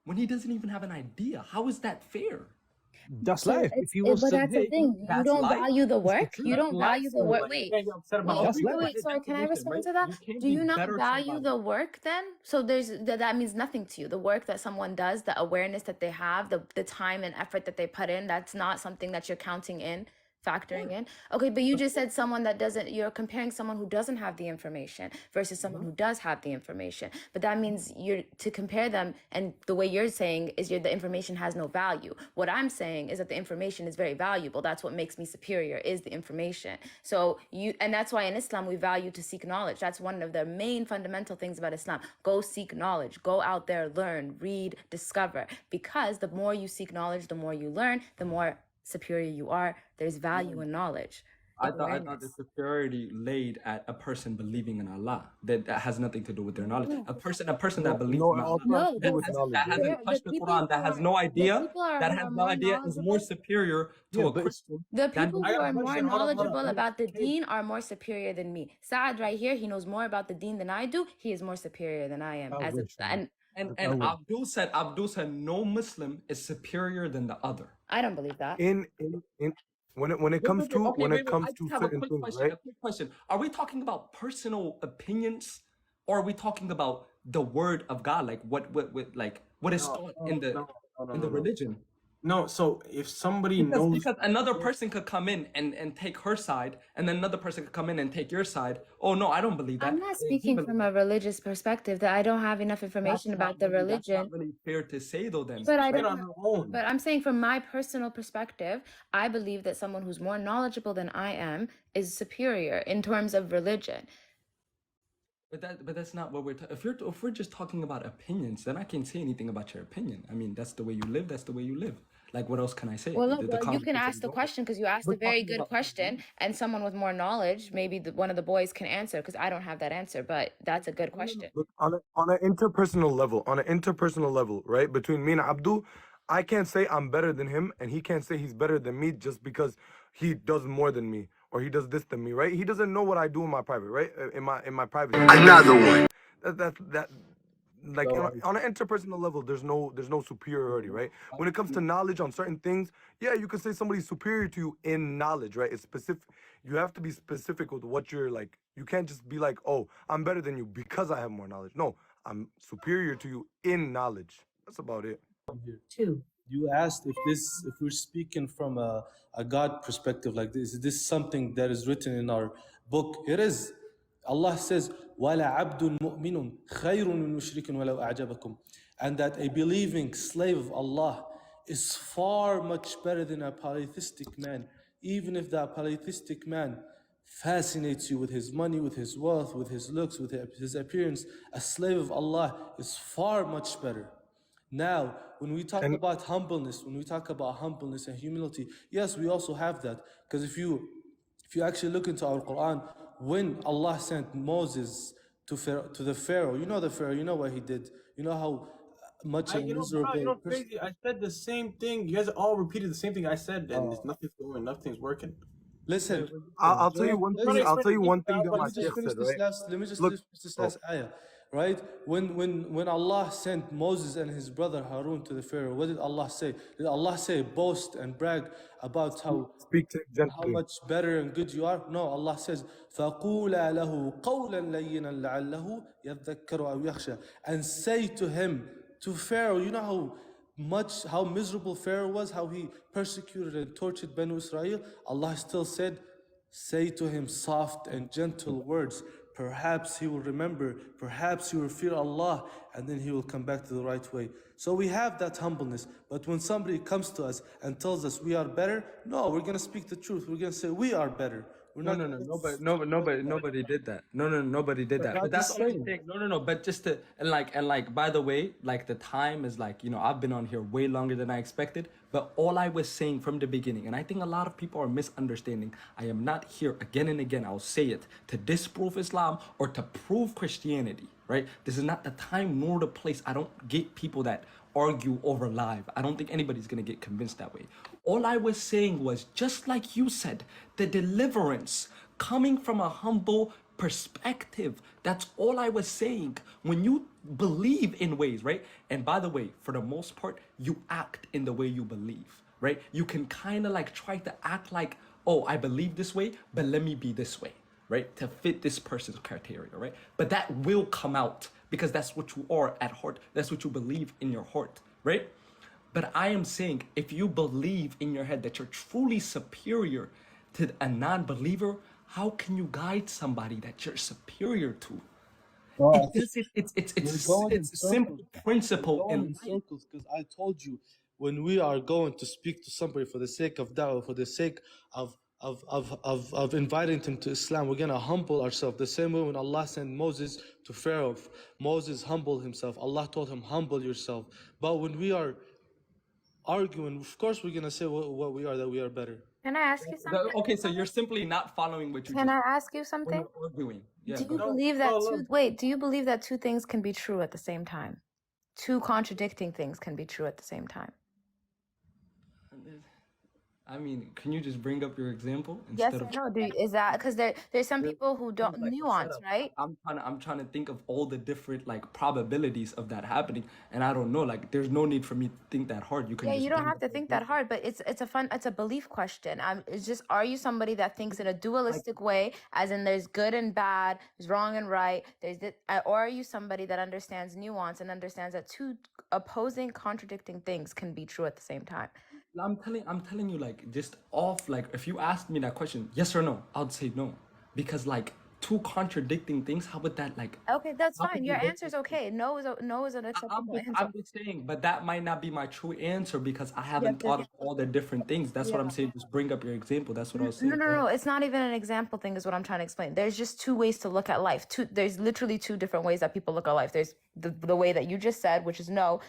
when he doesn't even have an idea. How is that fair? That's life. If he But was to, that's the hey, thing. You that's don't life. value the work. truth. You don't value the work. like, Wait. you can't get upset about Wait, That's life. wait, sorry, can I definition, respond right? to that? You can't Do be you not better value somebody. the work then? So that means nothing to you. The work that someone does, the awareness that they have, the time and effort that they put in, that's not something that you're counting in, factoring in. Okay, but you just said someone that doesn't, you're comparing someone who doesn't have the information versus someone who does have the information. But that means you're to compare them, and the way you're saying is the information has no value. What I'm saying is that the information is very valuable. That's what makes me superior, is the information. So and that's why in Islam we value to seek knowledge. That's one of the main fundamental things about Islam. Go seek knowledge. Go out there, learn, read, discover. Because the more you seek knowledge, the more you learn, the more superior you are. There's value in knowledge. I thought the Awareness. superiority laid at a person believing in Allah. That has nothing to do with their knowledge. A person that believes no, in it Allah, also has to do No, with knowledge. that right? hasn't touched the Quran, that has no idea, that has no idea, is more superior to Yeah, a but- Christian. The people I who got a are more question. Hold on, hold on. knowledgeable about the deen are more superior than me. Saad right here, he knows more about the deen than I do. He is more superior than I am. I wish, man. And And will. Abdul said no Muslim is superior than the other. I don't believe that. When it comes to I certain just have a things, quick question. right? A quick question. Are we talking about personal opinions, or are we talking about the word of God, like what is taught in the religion? No, so if somebody Because, knows, because another person could come in and take her side, and then another person could come in and take your side. Oh no, I don't believe that. I'm not Yeah, you speaking believe from a religious perspective, that I don't have enough information That's not about the really- That's religion. not really fair to say though. Then, But I get don't. on her own. But I'm saying from my personal perspective, I believe that someone who's more knowledgeable than I am is superior in terms of religion. but that's not what we're. If we're just talking about opinions, then I can't say anything about your opinion. I mean, that's the way you live. That's the way you live. Like, what else can I say? Well, look, The you can conversation ask is the over. question because you asked We're a very talking good about question, and someone with more knowledge, maybe one of the boys can answer because I don't have that answer, but that's a good question. Look, on an interpersonal level, right, between me and Abdul, I can't say I'm better than him, and he can't say he's better than me just because he does more than me or he does this than me, right? He doesn't know what I do in my private, right? In my privacy. Another one. That like So, on an interpersonal level, there's no superiority, right? When it comes to knowledge on certain things, yeah, you can say somebody's superior to you in knowledge, right? It's specific. You have to be specific with what you're like. You can't just be like, oh, I'm better than you because I have more knowledge. No, I'm superior to you in knowledge. That's about it. Two. You asked if we're speaking from a God perspective, like this, is this something that is written in our book? It is. Allah says, وَلَا عَبْدٌ مُؤْمِنٌ خَيْرٌ مِّن مُشْرِكٍ وَلَوْ أَعْجَبَكُمْ. And that a believing slave of Allah is far much better than a polytheistic man, even if that polytheistic man fascinates you with his money, with his wealth, with his looks, with his appearance. A slave of Allah is far much better. Now, when we talk And about humbleness, and humility, yes, we also have that. Because if you actually look into our Quran, when Allah sent Moses to the Pharaoh, you know the Pharaoh, you know what he did, you know how much a Bro, miserable person. crazy. I said the same thing. You guys all repeated the same thing I said, and nothing's going, nothing's working. Listen, I'll tell you one Trying thing. to I'll explain tell the you thing one thing that let my me just sheikh finish said, this right? last. Let me just Look, finish this oh, last ayah, right? When Allah sent Moses and his brother Harun to the Pharaoh, what did Allah say? Did Allah say boast and brag about speak to him how gently. much better and good you are? No, Allah says, فَقُولَا لَهُ قَوْلًا لَيِّنًا لَعَلَّهُ يَذَّكَّرُ أَوْ يَخْشَى. And say to him, to Pharaoh, you know how miserable Pharaoh was, how he persecuted and tortured Banu Israel. Allah still said, say to him soft and gentle words. Perhaps he will remember, perhaps he will fear Allah, and then he will come back to the right way. So we have that humbleness. But when somebody comes to us and tells us we are better, no, we're going to speak the truth. We're going to say we are better. We're No, not no, no, gonna nobody did that. No, no, nobody did that. But that's just all I'm saying. saying. No, no, no. But just to and by the way, like the time is like, I've been on here way longer than I expected. But all I was saying from the beginning, and I think a lot of people are misunderstanding. I am not here again and again. I'll say it to disprove Islam or to prove Christianity. Right? This is not the time nor the place. I don't get people that argue over live. I don't think anybody's gonna get convinced that way. All I was saying was, just like you said, the deliverance coming from a humble perspective. That's all I was saying. When you believe in ways, right? And by the way, for the most part, you act in the way you believe, right? You can kind of like try to act like, oh, I believe this way, but let me be this way, right? To fit this person's criteria, right? But that will come out because that's what you are at heart. That's what you believe in your heart, right? But I am saying, if you believe in your head that you're truly superior to a non-believer, how can you guide somebody that you're superior to? No, It's a simple principle in life. circles because I told you when we are going to speak to somebody for the sake of da'wah, for the sake of inviting them to Islam, we're gonna humble ourselves. The same way when Allah sent Moses to Pharaoh, Moses humbled himself. Allah told him, humble yourself. But when we are arguing, of course we're gonna say what we are, that we are better. Can I ask you something? Okay, so you're simply not following what you Can just I ask you we're something? not arguing. Yeah, Do go you ahead. believe that look. two wait, do you believe that two things can be true at the same time? Two contradicting things can be true at the same time. I mean, can you just bring up your example Yes instead or of no? Is that because there's some people who don't like a nuance, setup? right? I'm trying to think of all the different like probabilities of that happening, and I don't know. Like, there's no need for me to think that hard. You can Yeah, just you don't bring have up to your think that example. hard, but it's a belief question. It's just, are you somebody that thinks in a dualistic way, as in there's good and bad, there's wrong and right, or are you somebody that understands nuance and understands that two opposing, contradicting things can be true at the same time? I'm telling you, like, just off, like, if you asked me that question, yes or no, I'd say no, because like two contradicting things. How would that like? Okay, that's How could fine. they Your both answer is be true? okay. No is an acceptable answer. I'm just saying, but that might not be my true answer because I Yes, haven't yes, thought of all the different things. That's what yeah. I'm saying. Just bring up your example. That's what I was No, saying. no, no. It's not even an example thing, is what I'm trying to explain. There's just two ways to look at life. There's literally two different ways that people look at life. There's the way that you just said, which is no,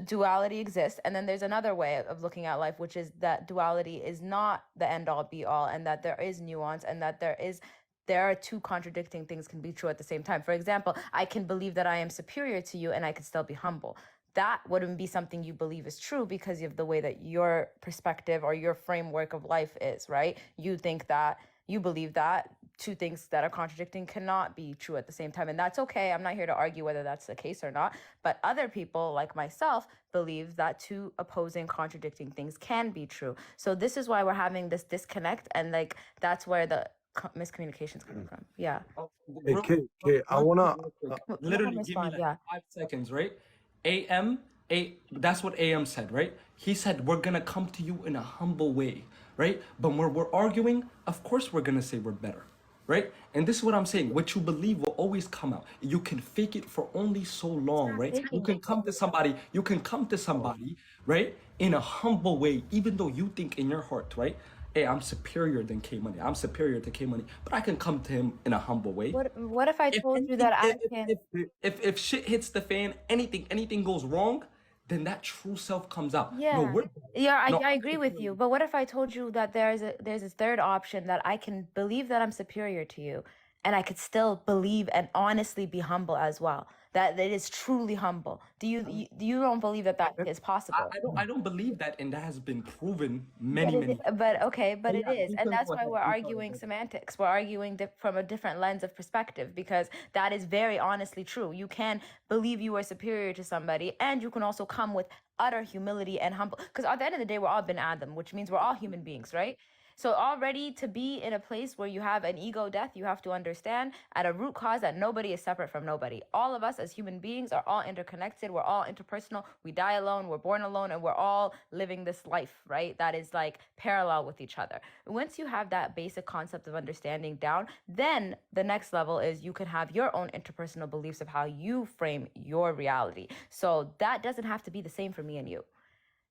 duality exists, and then there's another way of looking at life, which is that duality is not the end all be all, and that there is nuance, and that there are two contradicting things can be true at the same time. For example, I can believe that I am superior to you, and I can still be humble. that wouldn't be something you believe is true because of the way that your perspective or your framework of life is, right? You think that, you believe that two things that are contradicting cannot be true at the same time. And that's okay. I'm not here to argue whether that's the case or not. But other people, like myself, believe that two opposing, contradicting things can be true. So this is why we're having this disconnect. And like, that's where the miscommunication is coming from. Yeah. Hey, I wanna. Literally give me respond, like yeah. 5 seconds, right? That's what AM said, right? He said, we're gonna come to you in a humble way, right? But when we're arguing, of course we're gonna say we're better, right? And this is what I'm saying. What you believe will always come out. You can fake it for only so long, right? You can come to somebody, right? In a humble way, even though you think in your heart, right? Hey, I'm superior than Kmoney. I'm superior to Kmoney, but I can come to him in a humble way. What if I told you that I can? If shit hits the fan, anything goes wrong, then that true self comes out. Yeah, I agree with you. But what if I told you that there's a third option, that I can believe that I'm superior to you, and I could still believe and honestly be humble as well? That it is truly humble. Do you don't believe that is possible? I don't believe that, and that has been proven many. But okay, but it is, you and can that's go why ahead, we're you can go arguing ahead. semantics. We're arguing from a different lens of perspective, because that is very honestly true. You can believe you are superior to somebody, and you can also come with utter humility and humble. Because at the end of the day, we're all bin Adam, which means we're all human beings, right? So already, to be in a place where you have an ego death, you have to understand at a root cause that nobody is separate from nobody. All of us as human beings are all interconnected. We're all interpersonal. We die alone. We're born alone. And we're all living this life, right? That is like parallel with each other. Once you have that basic concept of understanding down, then the next level is you can have your own interpersonal beliefs of how you frame your reality. So that doesn't have to be the same for me and you.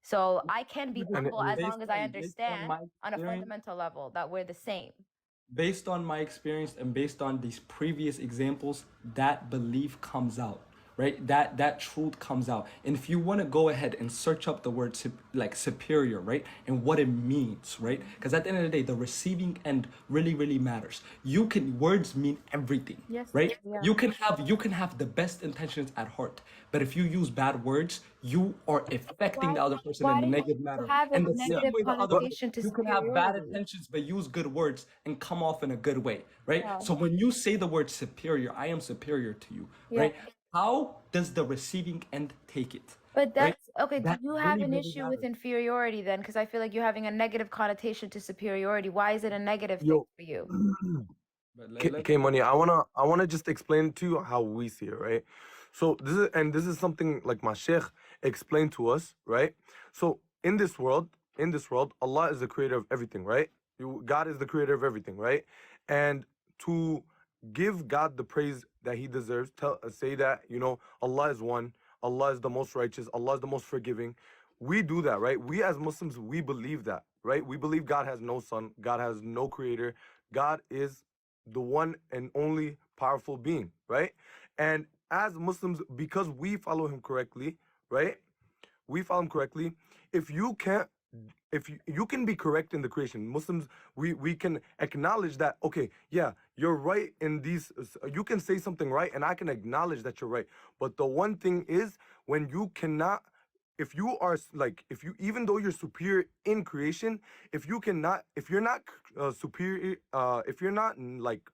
So I can be humble as long as I understand on a fundamental level that we're the same. Based on my experience and based on these previous examples, that belief comes out, right? That truth comes out. And if you want to go ahead and search up the word superior, right, and what it means, right? Because at the end of the day, the receiving end really matters. Words mean everything, right? Yeah. You can have the best intentions at heart, but if you use bad words, you are affecting the other person in a negative manner. And the same way the other, you can have bad intentions but use good words and come off in a good way, right? So when you say the word superior, I am superior to you, right? How does the receiving end take it? But that's okay. That Do you have really, an really issue with matters. inferiority then? Because I feel like you're having a negative connotation to superiority. Why is it a negative thing for you? Kmoney, I wanna just explain to you how we see it, right? So this is something like my sheikh explained to us, right? So in this world, Allah is the creator of everything, right? God is the creator of everything, right? And to give God the praise that He deserves, say that Allah is one, Allah is the most righteous, Allah is the most forgiving. We do that, right? We as Muslims, we believe that, right? We believe God has no son, God has no creator, God is the one and only powerful being, right? And as Muslims, because we follow Him correctly, right? We follow Him correctly. If you can be correct in the creation, Muslims, we can acknowledge that, okay, yeah, you're right in these, you can say something right, and I can acknowledge that you're right. But the one thing is, when you cannot, if you, even though you're superior in creation, if you're not superior, if you're not like,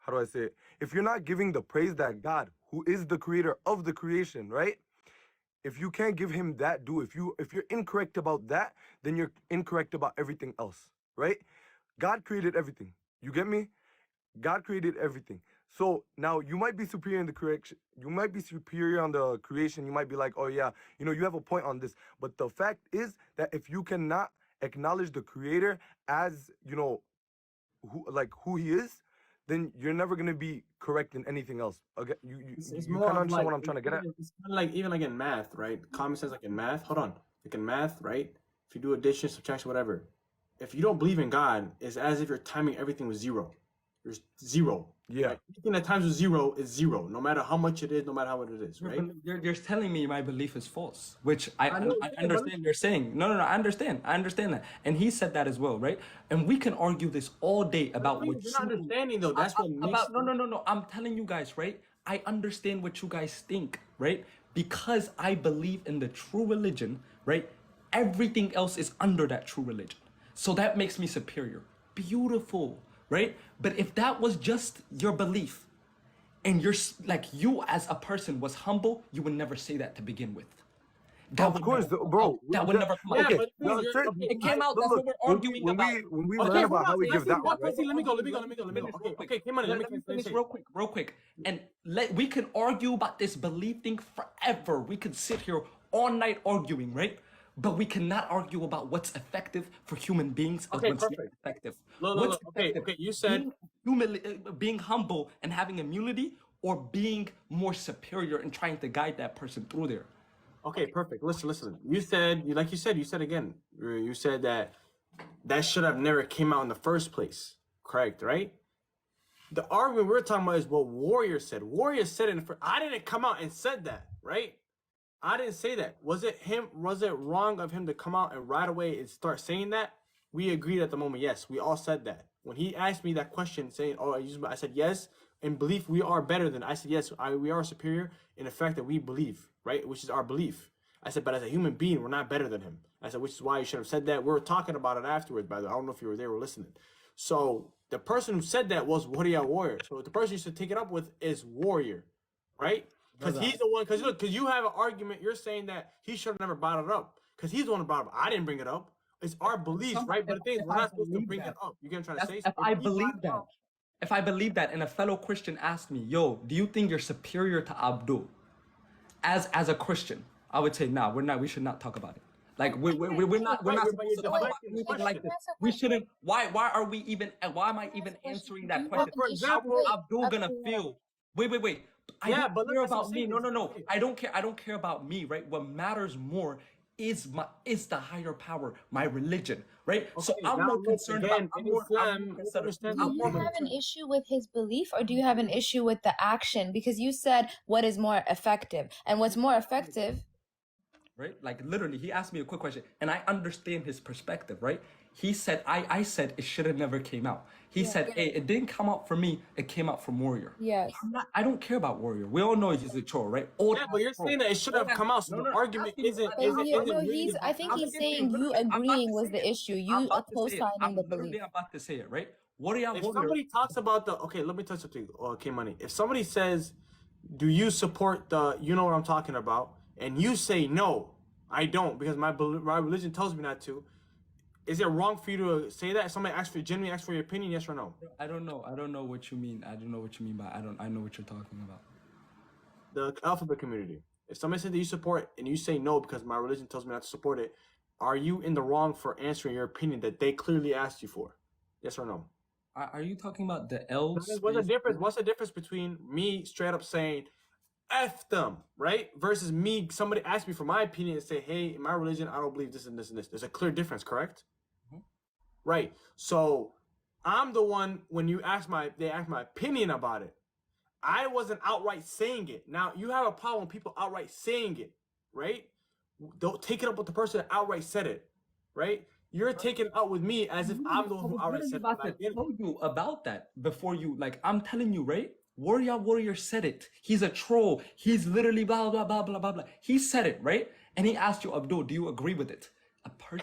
how do I say it? If you're not giving the praise that God, who is the creator of the creation, right? If you can't give Him that due, if you're incorrect about that, then you're incorrect about everything else, right? God created everything. You get me? God created everything. So now you might be superior in the correction. You might be superior on the creation. You might be like, oh yeah, you have a point on this. But the fact is that if you cannot acknowledge the creator as, who He is, then you're never gonna be correct in anything else. Okay, you kind of understand what I'm trying to get at? It's kind of like, even like in math, right? Common sense, like in math. Hold on, like in math, right? If you do addition, subtraction, whatever, if you don't believe in God, it's as if you're timing everything with zero. There's zero. Yeah. Right? Anything that times with zero is zero, no matter how much it is, no matter how it is, right? You're telling me my belief is false, which I understand you're saying. No, I understand that. And he said that as well, right? And we can argue this all day about what You're not understanding, though. That's what makes... No. I'm telling you guys, right? I understand what you guys think, right? because I believe in the true religion, right? Everything else is under that true religion. So that makes me superior. Beautiful, right? But if that was just your belief, and like you as a person was humble, you would never say that to begin with. That Of would course, never come bro. out. That would never come out. Okay, but no, you're- sir, okay, It came out. look, That's what we're when arguing we, about. when we Okay, learn hold about how on. we give Let da'wah, right? me go. Okay, Kmoney, let me finish it. real quick. And we can argue about this belief thing forever. We could sit here all night arguing, right? But we cannot argue about what's effective for human beings and Okay, what's not perfect. effective. No, What's okay, effective? you said Being humble and having immunity, or being more superior and trying to guide that person through there. okay, perfect. Listen. You said again. You said that should have never came out in the first place. Correct, right? The argument we're talking about is what Warrior said. Warrior said it. I didn't come out and said that, right? I didn't say that. Was it him? Was it wrong of him to come out and right away and start saying that? We agreed at the moment. Yes, we all said that. When he asked me that question, saying, "Oh, I said yes." In belief, we are better than. I said yes. We are superior in the fact that we believe, right? Which is our belief. I said, but as a human being, we're not better than him. I said, which is why you should have said that. We were talking about it afterwards, by the way. I don't know if you were there or listening. So the person who said that was Warrior. So the person you should take it up with is Warrior, right? Because he's the one. Because you have an argument. You're saying that he should have never brought it up. Because he's the one who brought it up. I didn't bring it up. It's our belief, right? But the thing is, we're not supposed to bring it up. You're gonna try to say If something. I believe that, and a fellow Christian asked me, "Yo, do you think you're superior to Abdul?" As a Christian, I would say, "Nah, we're not. We should not talk about it. Like we're not supposed to talk about anything like this. We shouldn't. Why are we even? Why am I even answering that question? For example, How Abdul gonna feel? Wait. I Yeah, don't but care look, that's what about I'm me. saying. No. I don't care about me, right? What matters more is the higher power, my religion, right? So Okay, I'm now more look, concerned again, about. in Islam, you understand Do the you have an issue with his belief, or do you have an issue with the action? Because you said what is more effective, and what's more effective. Right? Like literally, he asked me a quick question, and I understand his perspective, right? He said, I said it should have never came out. He said, hey, it didn't come out from me, it came out from Warrior. Yes. I don't care about Warrior. We all know he's a troll, right? Yeah, but you're saying that it should have come out. So the argument isn't. I think he's saying you agreeing was the issue. You co-signing the belief. I'm about to say it, right? Warrior. If somebody talks about let me tell you something. Okay, Money. If somebody says, "Do you support the?" You know what I'm talking about, and you say no, I don't, because my religion tells me not to. Is it wrong for you to say that? If somebody genuinely asks for your opinion, yes or no? I don't know what you mean. I don't know what you mean by I know what you're talking about. The alphabet community. If somebody said that you support and you say no because my religion tells me not to support it, are you in the wrong for answering your opinion that they clearly asked you for? Yes or no? Are you talking about the L's? What's the difference? What's the difference between me straight up saying F them, right? Versus me, somebody asked me for my opinion and say, hey, in my religion, I don't believe this and this and this. There's a clear difference, correct? Mm-hmm. Right. So I'm the one, when they ask my opinion about it, I wasn't outright saying it. Now, you have a problem with people outright saying it, right? Don't take it up with the person that outright said it, right? You're taking it out with me as if I'm the one who outright said it. I told you about that before you, like, I'm telling you, right? Warrior said it. He's a troll. He's literally blah, blah, blah, blah, blah, blah. He said it, right? And he asked you, Abdul, do you agree with it?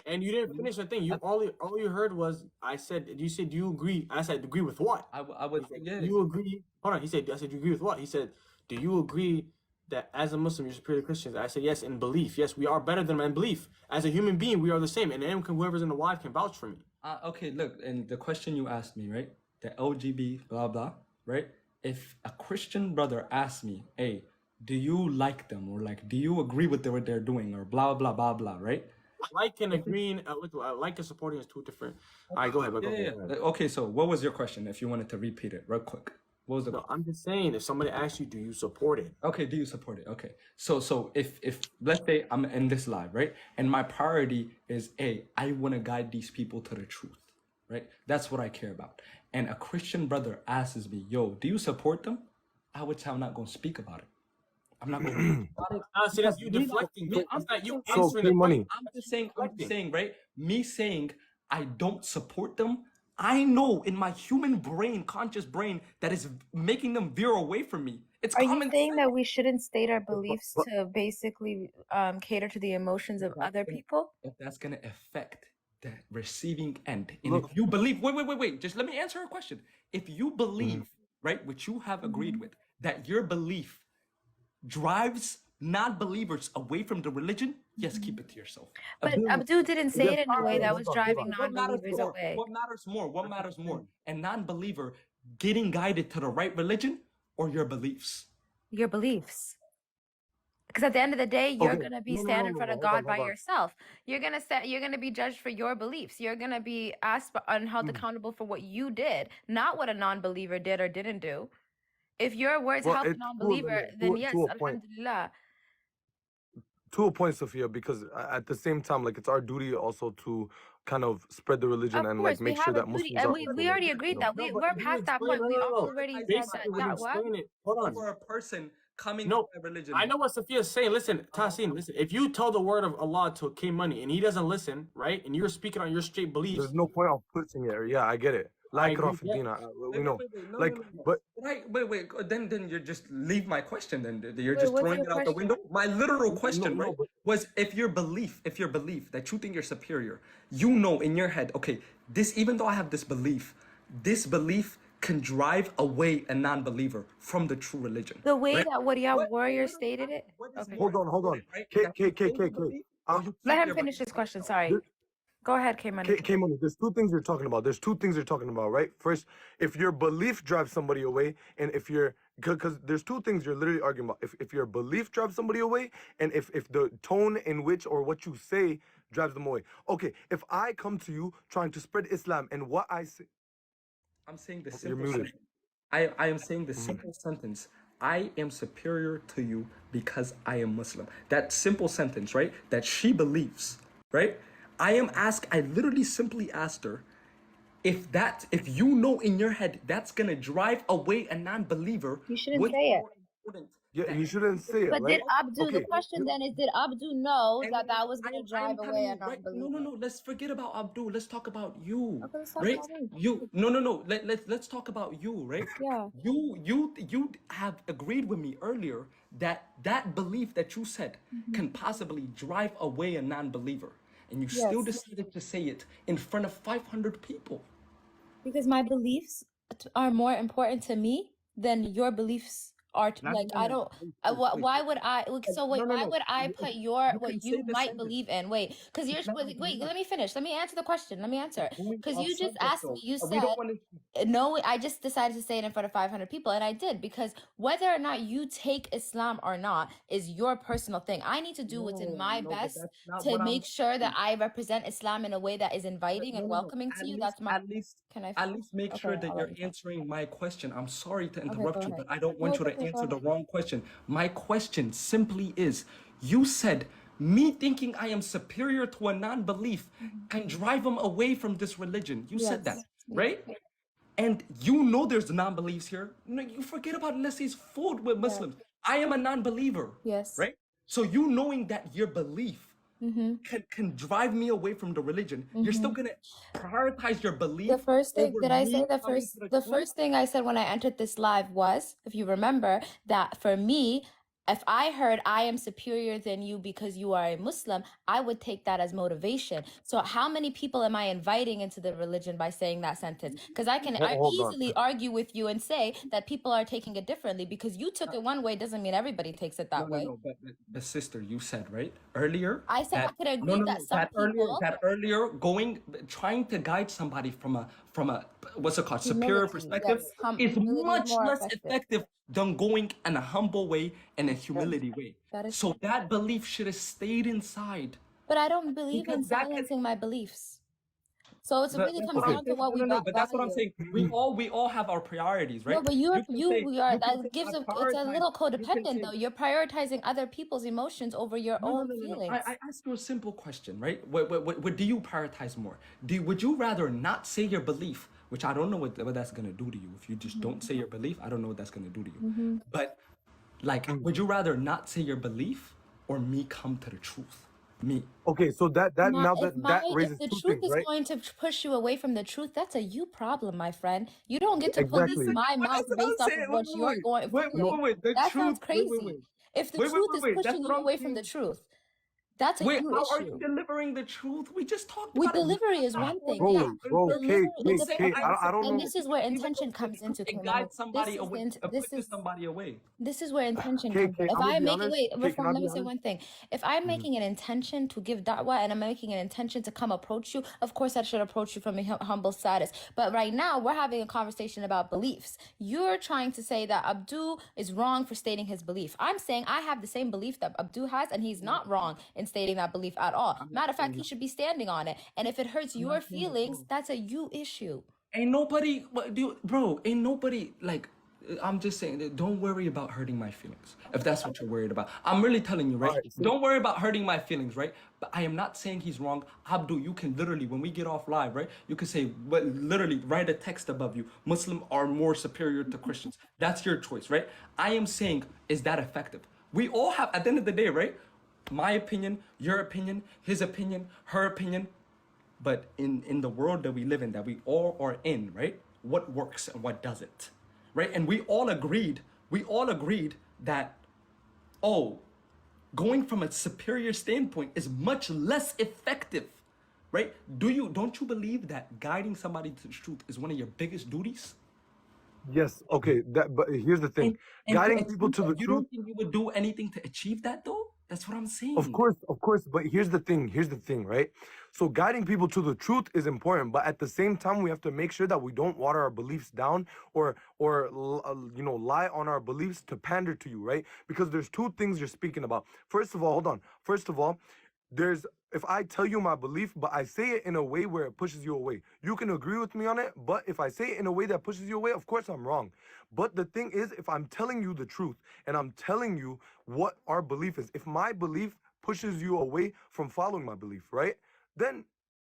And you didn't finish the thing. All you heard was, I said, you said, do you agree? I said, agree with what? I would say, yeah. Do you agree? Hold on. I said, you agree with what? He said, do you agree that as a Muslim, you're superior to Christians? I said, yes, in belief. Yes, we are better than them in belief. As a human being, we are the same. And anyone, whoever's in the wife can vouch for me. Okay, look, and the question you asked me, right? The LGB, blah, blah, right? If a Christian brother asks me, hey, do you like them? Or like, do you agree with what they're doing? Or blah, blah, blah, blah, right? Like and agreeing, like and supporting is two different. All right, go ahead. Go ahead. Okay, so what was your question? If you wanted to repeat it real quick. What was the question? I'm just saying, if somebody asks you, do you support it? Okay, do you support it? Okay. So if let's say I'm in this live, right? And my priority is, hey, I want to guide these people to the truth, right? That's what I care about. And a Christian brother asks me, yo, do you support them? I would say I'm not going to speak about it. I'm not going to. See, that's you deflecting. It's not you answering the question. I'm just saying, right? Me saying I don't support them, I know in my human brain, conscious brain, that is making them veer away from me. It's Are you common saying that sense. we shouldn't state our But, beliefs but to basically cater to the emotions of That's other gonna, people? if that's gonna affect the receiving end, and if look, you believe, wait, just let me answer a question. If you mhm. believe, right, which you have agreed Mhm. with, that your belief drives non-believers away from the religion, yes, keep Mhm. it to yourself. But Abdul, Abdul didn't say Yes, it in a way that was hold driving on. what matters non-believers more? away. What matters more? What matters more? A non-believer getting guided to the right religion or your beliefs? Your beliefs. Because at the end of the day, you're Okay, gonna be no, stand in front of God by hold on. yourself. You're gonna be judged for your beliefs. You're gonna be asked and held Mm. accountable for what you did, not what a non-believer did or didn't do. If your words Well, help a it's non-believer, then yes, to a point. alhamdulillah. To a point, Sophia, because at the same time, like it's our duty also to kind of spread the religion Of and like course, we make sure have a that duty, Muslims and are we also like, already you agreed know. that No, but we're when you past that explain, point. no, We no, no. already said that Basically, when you da'wah. explain it, hold on. For a person coming No, to my religion. I know what Sophia's saying. Listen, Tasin, listen. If you tell the word of Allah to Kmoney and he doesn't listen, right, and you're speaking on your straight beliefs, There's no point of pushing it. Yeah, I get it. I Like it agree. off Yeah. Dina, we Wait, know. no, Like, no. but Right, wait. Then you just leave my question. Then you're Wait, just what's throwing your it out the question? window. My literal no, question, right, but was if your belief that you think you're superior, you know in your head, okay, this even though I have this belief can drive away a non-believer from the true religion, The way right? that Warrior What? Warrior What, stated it. what is Okay, more hold on. important, right? K That K you K say K your K. belief Uh, or you let keep him your finish belief his to question. yourself. Sorry. Go ahead, Kmoney. K Money, there's two things you're talking about. There's two things you're talking about, right? First, if your belief drives somebody away, and if you're because there's two things you're literally arguing about. If your belief drives somebody away, and if the tone in which or what you say drives them away. Okay, if I come to you trying to spread Islam and what I say, I'm saying the you're simple muted. sentence. I am saying the simple sentence. I am superior to you because I am Muslim. That simple sentence, right? That she believes, right? I literally simply asked her if you know in your head that's gonna drive away a non-believer, You shouldn't what's say it. more important Yeah, that you shouldn't say it, But did right? Abdul, the Okay, question you, then is, did Abdul know and that that was going to I drive am telling away a you, right? non-believer? No. Let's forget about Abdul. Let's talk about you, Okay, let's talk right? about me. You, no. Let's talk about you, right? Yeah. You have agreed with me earlier that belief that you said Mhm. can possibly drive away a non-believer, and you still Yes. decided to say it in front of 500 people. Because my beliefs are more important to me than your beliefs are to, Not like, I even. don't Wait. why would I so wait, why No. would I put your You can what say you the might sentence. believe in? Wait, because you're It's not wait, enough. let me finish. Let me answer the question. Let me answer it. Going Because off you just subject asked me, though. you We don't said want to. no, I just decided to say it in front of 500 people, and I did, because whether or not you take Islam or not is your personal thing. I need to do what's in my No, but best that's not to what I'm make sure that saying. I represent Islam in a way that is inviting and No. welcoming to At you. least, That's my. at least, Can I at finish? least make sure Okay, that I'll let you're you finish. answering my question. I'm sorry to Okay, go interrupt you, ahead. but I don't No, want it's you to okay. Go answer the ahead. wrong question. My question simply is, you said me thinking I am superior to a non-belief can drive them away from this religion. You said that, Yes. right? And you know there's non-beliefs here. No, you forget about let's say it's food with Yeah. Muslims. I am a non-believer, Yes. right? So you knowing that your belief Mm-hmm. can drive me away from the religion, you're still Mm-hmm. gonna prioritize your The belief first thing, over did I say me coming to the the truth. first thing I said when I entered this live was, if you remember, that for me, if I heard I am superior than you because you are a Muslim, I would take that as motivation. So how many people am I inviting into the religion by saying that sentence? Because I hold on. easily argue with you and say that people are taking it differently, because you took it one way doesn't mean everybody takes it that way. But sister, you said right earlier I said I that could agree that some people, that earlier going trying to guide somebody from a what's it called superior humility, perspective yes, is humility is much more less effective. effective than going in a humble way and a Yes, humility way. that is So true. that belief should have stayed inside But I don't believe because in that can. silencing my beliefs. So it But really that's comes what I'm Okay, down to saying. what we No. But that's what I'm value. saying. We all have our priorities, No, right? but You can say we are, you can that say gives I it's a prioritize. little You can codependent say though. You're prioritizing other people's emotions over your own no. feelings. I ask you a simple question, right? What do you prioritize more? Would you rather not say your belief, which I don't know what that's gonna do to you if you just don't say your belief? I don't know what that's gonna do to you. Mm-hmm. But like, would you rather not say your belief or me come to the truth? Me. Okay, so that now If that if raises the two truth things, is right? going to push you away from the truth, that's a you problem, my friend. You don't get to police Exactly. my But mouth that's what I'm based off saying. of what you're going No, feeling. The That truth. sounds crazy. If the truth is That's pushing what you I'm away from the saying. truth, that's a Wait, you how are you issue. delivering the truth? We just talked With about it. delivery is one thing, yeah. bro, Delivery, it K, depends. I don't And know. this is where Even intention though comes into it Kmoney. guides somebody away, pushes somebody away. This is where intention K, comes in. K, If I'm gonna I'm be making, honest. wait, K, can I Reform, let be me say honest? one thing. If I'm making an intention to give da'wah and I'm making an intention to come approach you, of course I should approach you from a humble status. But right now, we're having a conversation about beliefs. You're trying to say that Abdul is wrong for stating his belief. I'm saying I have the same belief that Abdul has, and he's not wrong in stating that belief at all. Matter of fact, he should be standing on it. And if it hurts your feelings, that's a you issue. Ain't nobody, bro, ain't nobody, like, I'm just saying, that don't worry about hurting my feelings, if that's what you're worried about. I'm really telling you, right? All right, see, Don't worry about hurting my feelings, right? But I am not saying he's wrong. Abdul, you can literally, when we get off live, right? You can say, but literally write a text above you. Muslims are more superior to Christians. That's your choice, right? I am saying, is that effective? We all have, at the end of the day, right? My opinion, your opinion, his opinion, her opinion. But in the world that we live in, that we all are in, right? What works and what doesn't, right? And we all agreed that, oh, going from a superior standpoint is much less effective, right? Don't you believe that guiding somebody to the truth is one of your biggest duties? yes, okay. But here's the thing: And to guiding people achieve to that, the you truth. don't think you would do anything to achieve that though? That's what I'm Of saying. course, of course. But here's the thing. Here's the thing, right? So guiding people to the truth is important, but at the same time, we have to make sure that we don't water our beliefs down or lie on our beliefs to pander to you, right? Because there's two things you're speaking about. First of all, hold on. First of all, there's if I tell you my belief, but I say it in a way where it pushes you away, you can agree with me on it. But if I say it in a way that pushes you away, of course I'm wrong. But the thing is, if I'm telling you the truth and I'm telling you what our belief is, if my belief pushes you away from following my belief, right? Then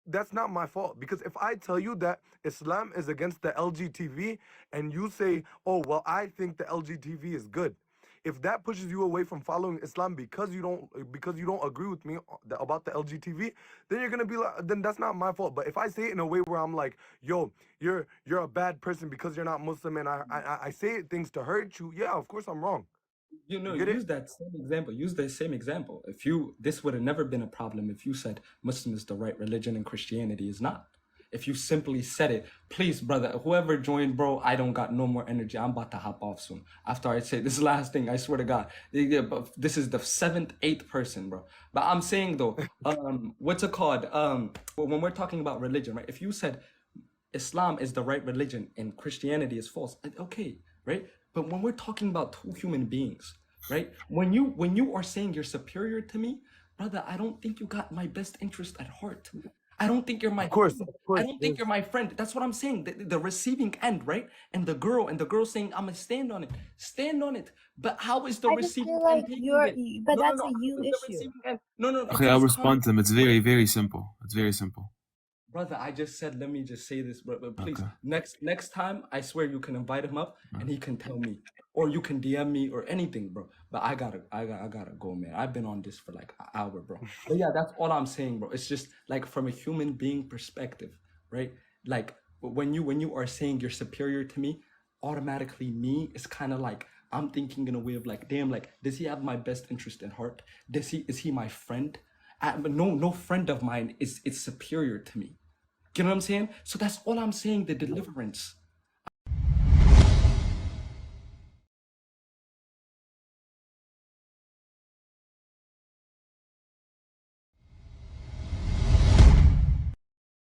that's not my fault. Because if I tell you that Islam is against the LGTV and you say, oh, well, I think the LGTV is good. If that pushes you away from following Islam because you don't agree with me about the LGTV, then you're gonna be like, then that's not my fault. But if I say it in a way where I'm like, yo, you're a bad person because you're not Muslim, and I say things to hurt you, yeah, of course I'm wrong. You know, You get it? use that same example. Use the same example. If you, this would have never been a problem if you said Muslim is the right religion and Christianity is not. If you simply said it, please, brother, whoever joined, bro, I don't got no more energy. I'm about to hop off soon. After I say this last thing, I swear to God, yeah, but this is the seventh, eighth person, bro. But I'm saying though, what's it called? When we're talking about religion, right? If you said Islam is the right religion and Christianity is false, okay, right? But when we're talking about two human beings, right? When you are saying you're superior to me, brother, I don't think you got my best interest at heart. I don't think you're my friend. Of I course. don't think you're my friend. That's what I'm saying. The receiving end, right? And the girl saying, I'm gonna stand on it. Stand on it. But how is the I just receiving feel like end taking you're, it? but No, no, that's no. a How you is the issue. receiving end? No, no, Okay, I'll it's respond to him. It's wait, very, very simple. It's very simple. brother, I just said, let me just say this, but please, Okay. next time, I swear you can invite him up and he can tell me, or you can DM me or anything, bro. But I gotta go, man. I've been on this for like an hour, bro. But yeah, that's all I'm saying, bro. It's just like from a human being perspective, right? Like when you are saying you're superior to me, automatically me is kind of like I'm thinking in a way of like, damn, like does he have my best interest in heart? Is he my friend? But no friend of mine is superior to me. You know what I'm saying? So that's all I'm saying, the deliverance.